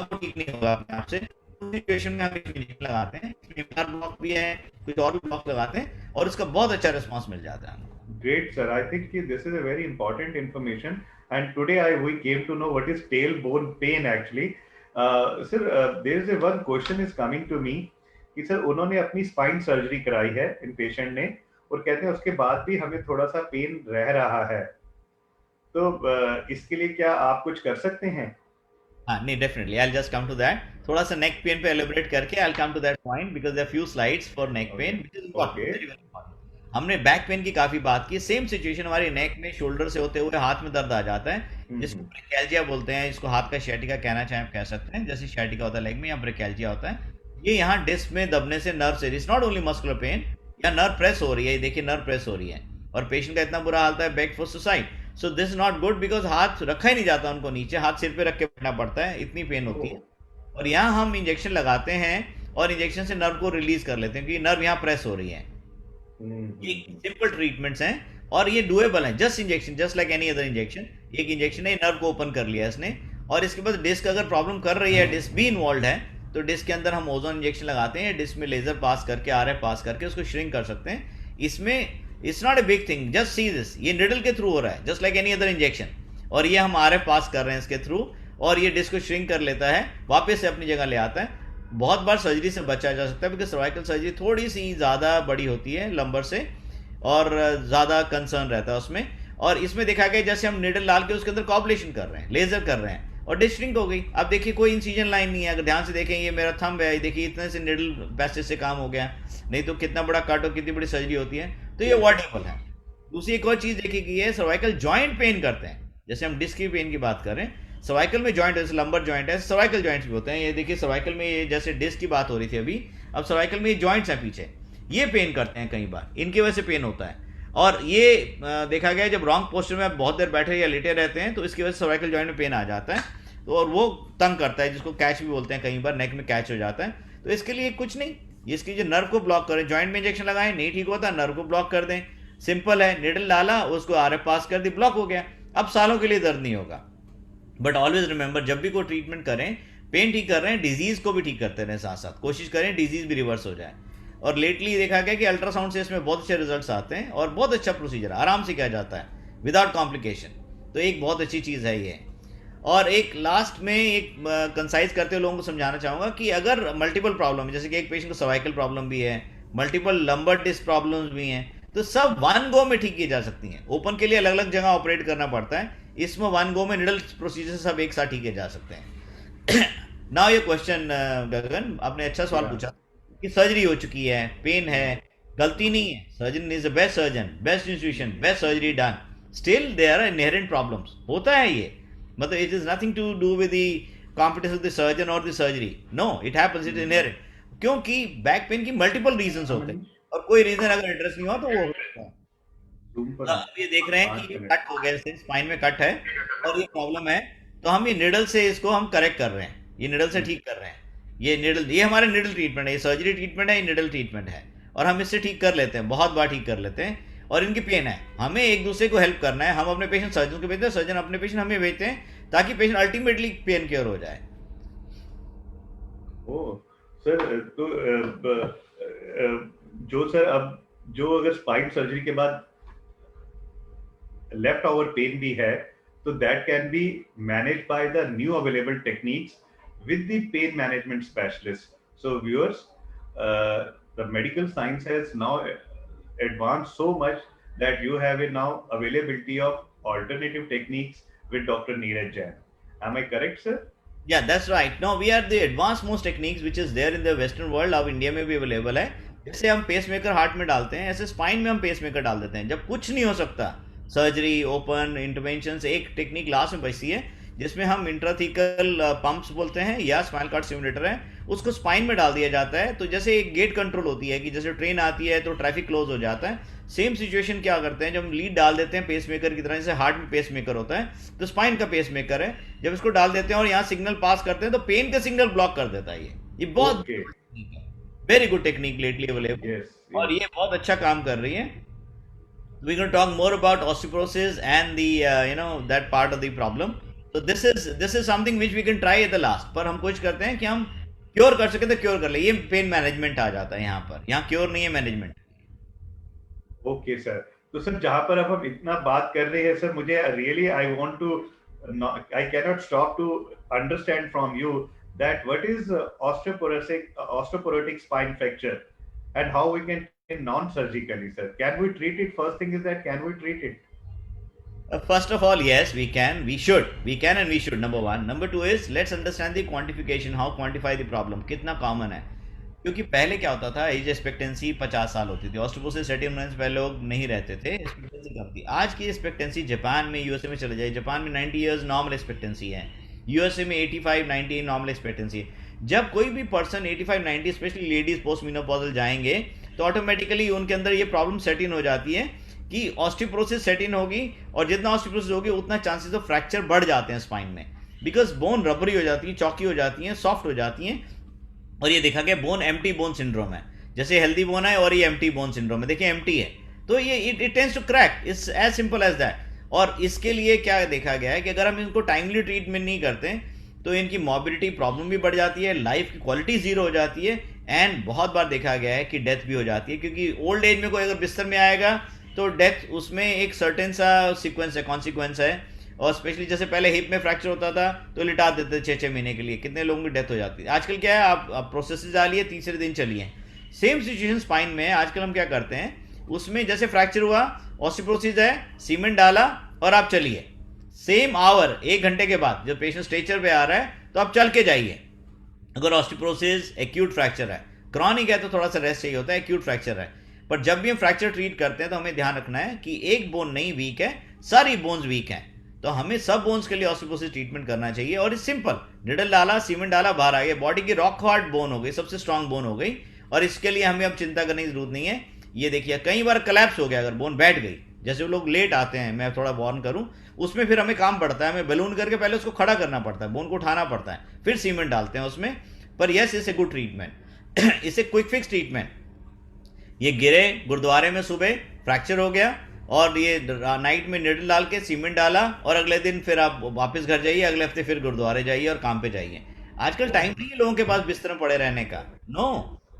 अब ठीक नहीं होगा अपने आप से। सिचुएशन में हम इंजेक्शन लगाते हैं, ब्लॉक भी है, कुछ और भी ब्लॉक लगाते हैं और इसका बहुत अच्छा रिस्पॉन्स मिल जाता है हमको। Great, sir. I think this is a very important information. And today we came to know what is tailbone pain actually. Sir, there is a one question is coming to me कि sir उन्होंने अपनी spine surgery कराई है इन patient ने, और कहते हैं उसके बाद भी हमें थोड़ा सा पेन रह रहा है, तो इसके लिए क्या आप कुछ कर सकते हैं? हाँ, नहीं, definitely I just come to that. थोड़ा सा नेक पेन पे एलिब्रेट करके I come to that point, because there are few slides for neck pain which is important, very very important. हमने बैक पेन की काफी बात की, सेम सिचुएशन हमारी नेक में, शोल्डर से होते हुए हाथ में दर्द आ जाता है, जिसको ब्रेकैल्जिया बोलते हैं, इसको हाथ का शैटिका कहना चाहे आप कह सकते हैं, जैसे शैटिका होता है लेग में या ब्रेकैल्जिया होता है। ये यहाँ डिस्क में दबने से नर्व से, it's not only muscular pain, या नर्व प्रेस हो रही है, देखिए नर्व प्रेस हो रही है और पेशेंट का इतना बुरा हाल है back for suicide. So this not good, because हाथ रखा ही नहीं जाता उनको नीचे, हाथ सिर पे रख के बैठना पड़ता है, इतनी पेन होती है। और यहाँ हम इंजेक्शन लगाते हैं और इंजेक्शन से नर्व को रिलीज कर लेते हैं क्योंकि नर्व यहाँ प्रेस हो रही है। ये सिंपल ट्रीटमेंट्स हैं और ये डुएबल हैं, just injection, just like any other injection. एक इंजेक्शन है, नर्व को ओपन कर लिया इसने, और इसके बाद डिस्क अगर प्रॉब्लम कर रही है, डिस्क भी इन्वॉल्व है, तो डिस्क के अंदर हम ओजोन इंजेक्शन लगाते हैं, डिस्क में लेजर पास करके, आरएफ पास करके उसको श्रिंक कर सकते हैं। इसमें it's not a big thing, just see this, ये निडल के थ्रू हो रहा है just like any other injection, और ये हम आरएफ पास कर रहे हैं इसके थ्रू, और ये डिस्क को श्रिंक कर लेता है, वापस से अपनी जगह ले आता है। बहुत बार सर्जरी से बचा जा सकता है, बिकॉज सर्वाइकल सर्जरी थोड़ी सी ज़्यादा बड़ी होती है लंबर से, और ज़्यादा कंसर्न रहता है उसमें। और इसमें देखा गया जैसे हम निडल डाल के उसके अंदर कॉपलेशन कर रहे हैं, लेजर कर रहे हैं, और डिस्क श्रिंक हो गई। अब देखिए कोई इंसीजन लाइन नहीं है, अगर ध्यान से देखें ये मेरा थंब है, देखिए इतने से निडल पैसेज से काम हो गया, नहीं तो कितना बड़ा कट और कितनी बड़ी सर्जरी होती है, तो ये वॉटेबल है। दूसरी एक और चीज़ देखी गई है, सर्वाइकल जॉइंट पेन करते हैं, जैसे हम डिस्क की पेन की बात करें, सर्वाइकल में जॉइंट जैसे लंबर जॉइंट है, सर्वाइकल जॉइंट्स भी होते हैं। ये देखिए सर्वाइकल में ये जैसे डिस्क की बात हो रही थी अभी, अब सर्वाइकल में ये जॉइंट्स हैं पीछे, ये पेन करते हैं कई बार, इनकी वजह से पेन होता है। और ये देखा गया है जब रॉन्ग पोस्चर में आप बहुत देर बैठे या लेटे रहते हैं तो इसकी वजह से सर्वाइकल जॉइंट में पेन आ जाता है, तो और वो तंग करता है, जिसको कैच भी बोलते हैं, कई बार नेक में कैच हो जाता है। तो इसके लिए कुछ नहीं, इसकी जो नर्व को ब्लॉक करें, जॉइंट में इंजेक्शन लगाएं, नहीं ठीक होता नर्व को ब्लॉक कर दें, सिंपल है, निडल डाला उसको आरएफ पास कर दी, ब्लॉक हो गया, अब सालों के लिए दर्द नहीं होगा। बट ऑलवेज रिमेंबर, जब भी कोई ट्रीटमेंट करें, पेन ठीक कर रहे हैं, डिजीज को भी ठीक करते रहें, साथ साथ कोशिश करें डिजीज भी रिवर्स हो जाए। और लेटली देखा गया कि अल्ट्रासाउंड से इसमें बहुत अच्छे रिजल्ट्स आते हैं, और बहुत अच्छा प्रोसीजर आराम से किया जाता है विदाउट कॉम्प्लिकेशन, तो एक बहुत अच्छी चीज़ है ये। और एक लास्ट में एक कंसाइज करते हुए लोगों को समझाना चाहूँगा कि अगर मल्टीपल प्रॉब्लम है, जैसे कि एक पेशेंट को सर्वाइकल प्रॉब्लम भी है, मल्टीपल लंबर डिस्क प्रॉब्लम्स भी हैं, तो सब वन गो में ठीक की जा सकती हैं। ओपन के लिए अलग अलग जगह ऑपरेट करना पड़ता है, इसमें वन गो में निडल प्रोसीजर से सब एक साथ ठीक किए जा सकते हैं। नाउ ये क्वेश्चन गगन, आपने अच्छा सवाल Yeah. पूछा कि सर्जरी हो चुकी है, पेन है, गलती नहीं है, surgeon is the best surgeon, best institution, best surgery done, still there are inherent problems, होता है ये, मतलब it is nothing to do with the competition of the surgeon और the surgery, no it happens, it is inherent, क्योंकि back pain की multiple reasons होते हैं, और कोई रीजन अगर एड्रेस नहीं हो तो वो होता है। Zoom पर तो अब ये देख रहे हैं कि 5 ये मिनट। कट हो गया, जैसे स्पाइन में कट है और ये प्रॉब्लम है, तो हम ये निडल से इसको हम करेक्ट कर रहे हैं, ये निडल से ठीक कर रहे हैं। ये निडल, ये हमारे निडल ट्रीटमेंट है, ये सर्जरी ट्रीटमेंट है, ये निडल ट्रीटमेंट है, और हम इससे ठीक कर लेते हैं, बहुत बार ठीक कर लेते हैं। और इनकी पेन है, हमें एक दूसरे को हेल्प करना है, हम अपने पेशेंट सर्जन को भेजते हैं, सर्जन अपने पेशेंट हमें भेजते हैं, ताकि पेशेंट अल्टीमेटली पेन क्योर हो जाए। ओह सर, तो जो सर अब जो अगर स्पाइन सर्जरी के बाद लेफ्ट ओवर पेन भी है, तो that can be manage by the new available techniques with the pain management specialist. So viewers, the medical science has now advanced so much that you have a now availability of alternative techniques with Dr. Neeraj Jain. Am I correct, sir? Yeah, that's right. No, we are the advanced most techniques which is there in the western world, अब India में भी available है। जैसे हम pacemaker heart में डालते हैं, ऐसे स्पाइन में हम पेसमेकर डाल देते हैं। जब कुछ नहीं हो सकता, सर्जरी, ओपन इंटरवेंशन, एक टेक्निक लास्ट में बचती है जिसमें हम इंट्राथीकल पंप्स बोलते हैं या स्पाइनल कॉर्ड स्टिमुलेटर है, उसको स्पाइन में डाल दिया जाता है। तो जैसे एक गेट कंट्रोल होती है कि जैसे ट्रेन आती है तो ट्रैफिक क्लोज हो जाता है, सेम सिचुएशन क्या करते हैं, जब हम लीड डाल देते हैं पेसमेकर की तरह, जैसे हार्ट में पेसमेकर होता है तो स्पाइन का पेसमेकर है, जब इसको डाल देते हैं और यहाँ सिग्नल पास करते हैं तो पेन का सिग्नल ब्लॉक कर देता है। ये बहुत Okay. Very good technique lately available, Yes. और ये बहुत अच्छा काम कर रही है। We gonna talk more about osteoporosis and the that part of the problem. तो this is something which we can try at the last, पर हम कोशिश करते हैं कि हम क्योर कर सके तो क्योर कर ले, ये पेन मैनेजमेंट आ जाता है यहाँ पर, यहाँ क्योर नहीं है, मैनेजमेंट। ओके सर, तो सर जहां पर अब हम इतना बात कर रहे हैं सर, मुझे really I want to, I can not stop to understand from you that what is osteoporotic spine fracture and how we can non surgically, sir can we treat it? First thing is that can we treat it? First of all, yes, we can, we can and we should, number one. Number two is, let's understand the quantification, how quantify the problem, कितना common है। क्योंकि पहले क्या होता था, as expectancy 50 साल होती थी, ऑस्टियोपोरोसिस सेटिंग होने से पहले लोग नहीं रहते थे, एक्सपेक्टेंसी कम थी। आज की एक्सपेक्टेंसी जापान में, यूएसए में चले जाए, जापान में 90 इयर्स नॉर्मल एक्सपेक्टेंसी है, यूएसए में 85-90 नॉर्मल एक्सपेक्टेंसी है। जब कोई भी person 85-90 specially ladies post menopausal जाएंगे तो ऑटोमेटिकली उनके अंदर ये प्रॉब्लम सेट इन हो जाती है कि ऑस्टियोपोरोसिस सेट इन होगी, और जितना ऑस्टियोपोरोसिस होगी उतना चांसेस ऑफ फ्रैक्चर बढ़ जाते हैं स्पाइन में, बिकॉज बोन रबरी हो जाती है, चौकी हो जाती हैं, सॉफ्ट हो जाती हैं। और ये देखा गया बोन एम्प्टी बोन सिंड्रोम है, जैसे हेल्दी बोन है और ये एम्प्टी बोन सिंड्रोम है, देखिए एम्प्टी है तो ये it tends to crack, it's as simple as that. और इसके लिए क्या देखा गया है कि अगर हम इनको टाइमली ट्रीटमेंट नहीं करते तो इनकी मोबिलिटी प्रॉब्लम भी बढ़ जाती है, लाइफ की क्वालिटी जीरो हो जाती है, एंड बहुत बार देखा गया है कि डेथ भी हो जाती है, क्योंकि ओल्ड एज में कोई अगर बिस्तर में आएगा तो डेथ उसमें एक सर्टेन सा सीक्वेंस है, कॉन्सिक्वेंस है। और स्पेशली जैसे पहले हिप में फ्रैक्चर होता था तो लिटा देते 6-6 महीने के लिए, कितने लोगों की डेथ हो जाती है। आजकल क्या है, आप प्रोसेस डालिए, तीसरे दिन चलिए। सेम सिचुएशन स्पाइन में है। आजकल हम क्या करते हैं, उसमें जैसे फ्रैक्चर हुआ, ऑस्टियोपोरोसिस है, सीमेंट डाला और आप चलिए। सेम आवर, 1 घंटे के बाद जब पेशेंट स्ट्रेचर पे आ रहा है तो आप चल के जाइए। अगर ऑस्टियोपोरोसिस एक्यूट फ्रैक्चर है, क्रॉनिक है तो थोड़ा सा रेस्ट चाहिए होता है, एक्यूट फ्रैक्चर है। पर जब भी हम फ्रैक्चर ट्रीट करते हैं तो हमें ध्यान रखना है कि एक बोन नहीं वीक है, सारी बोन्स वीक हैं। तो हमें सब बोन्स के लिए ऑस्टियोपोरोसिस ट्रीटमेंट करना चाहिए। और इस सिंपल, निडल डाला, सीमेंट डाला, बाहर आ गया, बॉडी की रॉक हार्ड बोन हो गई, सबसे स्ट्रांग बोन हो गई। और इसके लिए हमें अब चिंता करने की जरूरत नहीं है। ये देखिए, कई बार कलैप्स हो गया, अगर बोन बैठ गई, जैसे वो लोग लेट आते हैं, मैं थोड़ा वार्न करूं, उसमें फिर हमें काम पड़ता है, हमें बैलून करके पहले उसको खड़ा करना पड़ता है, बोन को उठाना पड़ता है, फिर सीमेंट डालते हैं उसमें। पर yes, it's a good treatment. इसे क्विक फिक्स ट्रीटमेंट। ये गिरे गुरुद्वारे में, सुबह फ्रैक्चर हो गया और ये नाइट में निडल डाल के सीमेंट डाला और अगले दिन फिर आप वापस घर जाइए, अगले हफ्ते फिर गुरुद्वारे जाइए और काम पे जाइए। आजकल टाइम नहीं है लोगों के पास बिस्तर में पड़े रहने का। नो,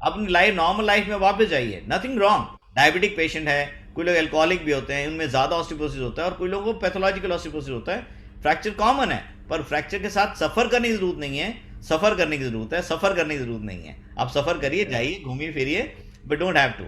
अपनी लाइफ, नॉर्मल लाइफ में वापस जाइए, नथिंग रॉन्ग। डायबिटिक पेशेंट है, कोई लोग एल्कोहलिक भी होते हैं, उनमें ज़्यादा ऑस्टियोपोरोसिस होता है, और कोई लोगों को पैथोलॉजिकल ऑस्टियोपोरोसिस होता है। फ्रैक्चर कॉमन है, पर फ्रैक्चर के साथ सफ़र करने की ज़रूरत नहीं है, सफ़र करने की ज़रूरत है, सफ़र करने की ज़रूरत नहीं है। आप सफ़र करिए, जाइए, घूमिए फिरिए, बट डोंट हैव टू।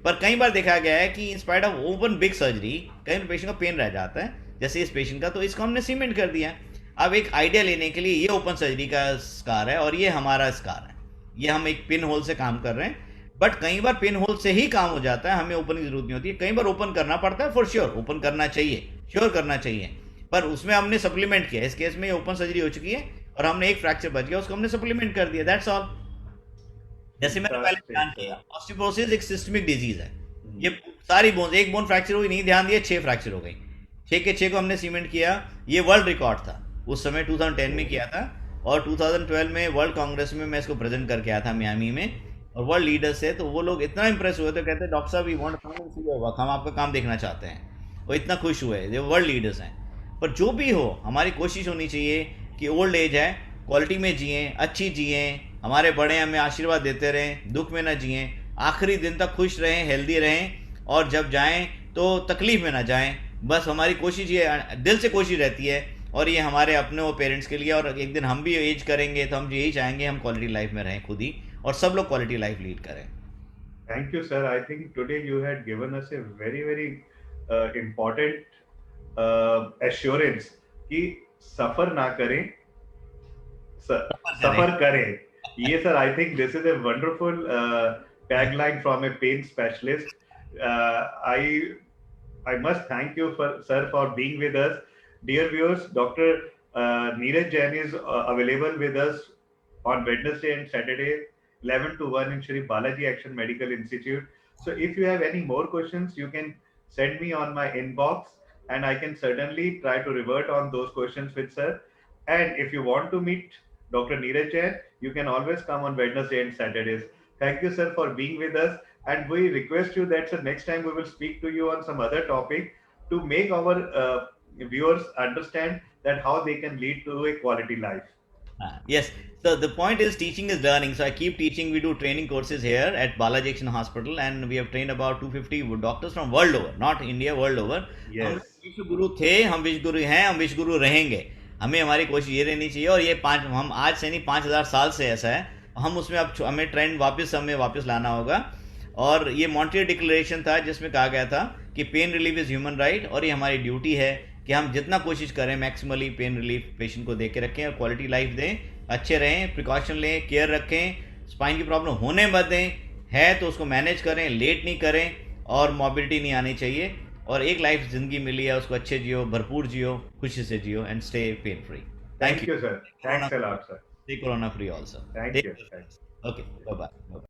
पर कई बार देखा गया है कि in spite of open big surgery कई पेशेंट का पेन रह जाता है, जैसे इस पेशेंट का, तो इसको हमने सीमेंट कर दिया। अब एक आइडिया लेने के लिए, ये ओपन सर्जरी का स्कार है और ये हमारा स्कार है, ये हम एक पिन होल से काम कर रहे हैं। बट कई बार पिन होल से ही काम हो जाता है, हमें ओपन की जरूरत नहीं होती है। कई बार ओपन करना पड़ता है, फॉर श्योर ओपन करना चाहिए, श्योर करना चाहिए। पर उसमें हमने सप्लीमेंट किया। इस केस में ये ओपन सर्जरी हो चुकी है और हमने एक फ्रैक्चर बच गया, उसको हमने सप्लीमेंट कर दिया, दैट्स ऑल। जैसे मैंने पहले बयान किया, ऑस्टियोपोरोसिस एक सिस्टमिक डिजीज है। ये सारी बोन, एक बोन फ्रैक्चर हुई, नहीं ध्यान दिया, 6 फ्रैक्चर हो गई, 6 के 6 को हमने सीमेंट किया। ये वर्ल्ड रिकॉर्ड था, उस समय 2010 में किया था। और 2012 में वर्ल्ड कांग्रेस में मैं इसको प्रेजेंट करके आया था मियामी में, और वर्ल्ड लीडर्स थे, तो वो लोग इतना इंप्रेस हुए थे, कहते डॉक्टर साहब we want to see your work, हम आपका काम देखना चाहते हैं। वो इतना खुश हुए, ये वर्ल्ड लीडर्स हैं। पर जो भी हो, हमारी कोशिश होनी चाहिए कि ओल्ड एज है, क्वालिटी में जिए, अच्छी जिए, हमारे बड़े हमें आशीर्वाद देते रहें, दुख में ना जिए, आखिरी दिन तक खुश रहें, हेल्दी रहें, और जब जाएं तो तकलीफ में ना जाएं। बस हमारी कोशिश ये, दिल से कोशिश रहती है, और ये हमारे अपने वो पेरेंट्स के लिए। और एक दिन हम भी एज करेंगे तो हम यही चाहेंगे, हम क्वालिटी लाइफ में रहें खुद ही, और सब लोग क्वालिटी लाइफ लीड करें। Thank you, sir. I think today you had given us a very, very important assurance कि सफर ना करें, सफर करें। ये sir, I think this is a wonderful tagline from a pain specialist. I must thank you sir, for being with us. Dear viewers, Dr. Neeraj Jain is available with us on Wednesday and Saturday, 11 to 1 in Shri Balaji Action Medical Institute. So if you have any more questions, you can send me on my inbox, and I can certainly try to revert on those questions with sir. And if you want to meet Dr. Neeraj Jain, you can always come on Wednesday and Saturdays. Thank you, sir, for being with us. And we request you that, sir, next time we will speak to you on some other topic to make our viewers understand that how they can lead to a quality life. Yes. So the point is, teaching is learning. So I keep teaching. We do training courses here at Balaji Action Hospital, and we have trained about 250 doctors from world over, not India, world over. Yes. हम विश्व गुरु थे, हम विश्व गुरु हैं, हम विश्व गुरु रहेंगे। हमें हमारी कोशिश ये रहनी चाहिए, और ये हम आज से नहीं, 5000 साल से ऐसा है। हम उसमें अब हमें ट्रेंड हमें वापस लाना होगा। और ये मॉन्ट्रियल डिक्लेरेशन था, जिसमें कहा गया था कि pain relief is human right, और ये हमारी ड्यूटी है कि हम जितना कोशिश करें मैक्सिमली पेन रिलीफ पेशेंट को दे के रखें और क्वालिटी लाइफ दें, अच्छे रहें, प्रिकॉशन लें, केयर रखें, स्पाइन की प्रॉब्लम होने मत दें, है तो उसको मैनेज करें, लेट नहीं करें, और मॉबिलिटी नहीं आनी चाहिए। और एक लाइफ ज़िंदगी मिली है, उसको अच्छे जियो, भरपूर जियो, खुशी से जियो, and stay pain free. Thank you, sir. Thanks a lot, sir. Stay corona free also. Thank you. Okay, bye bye.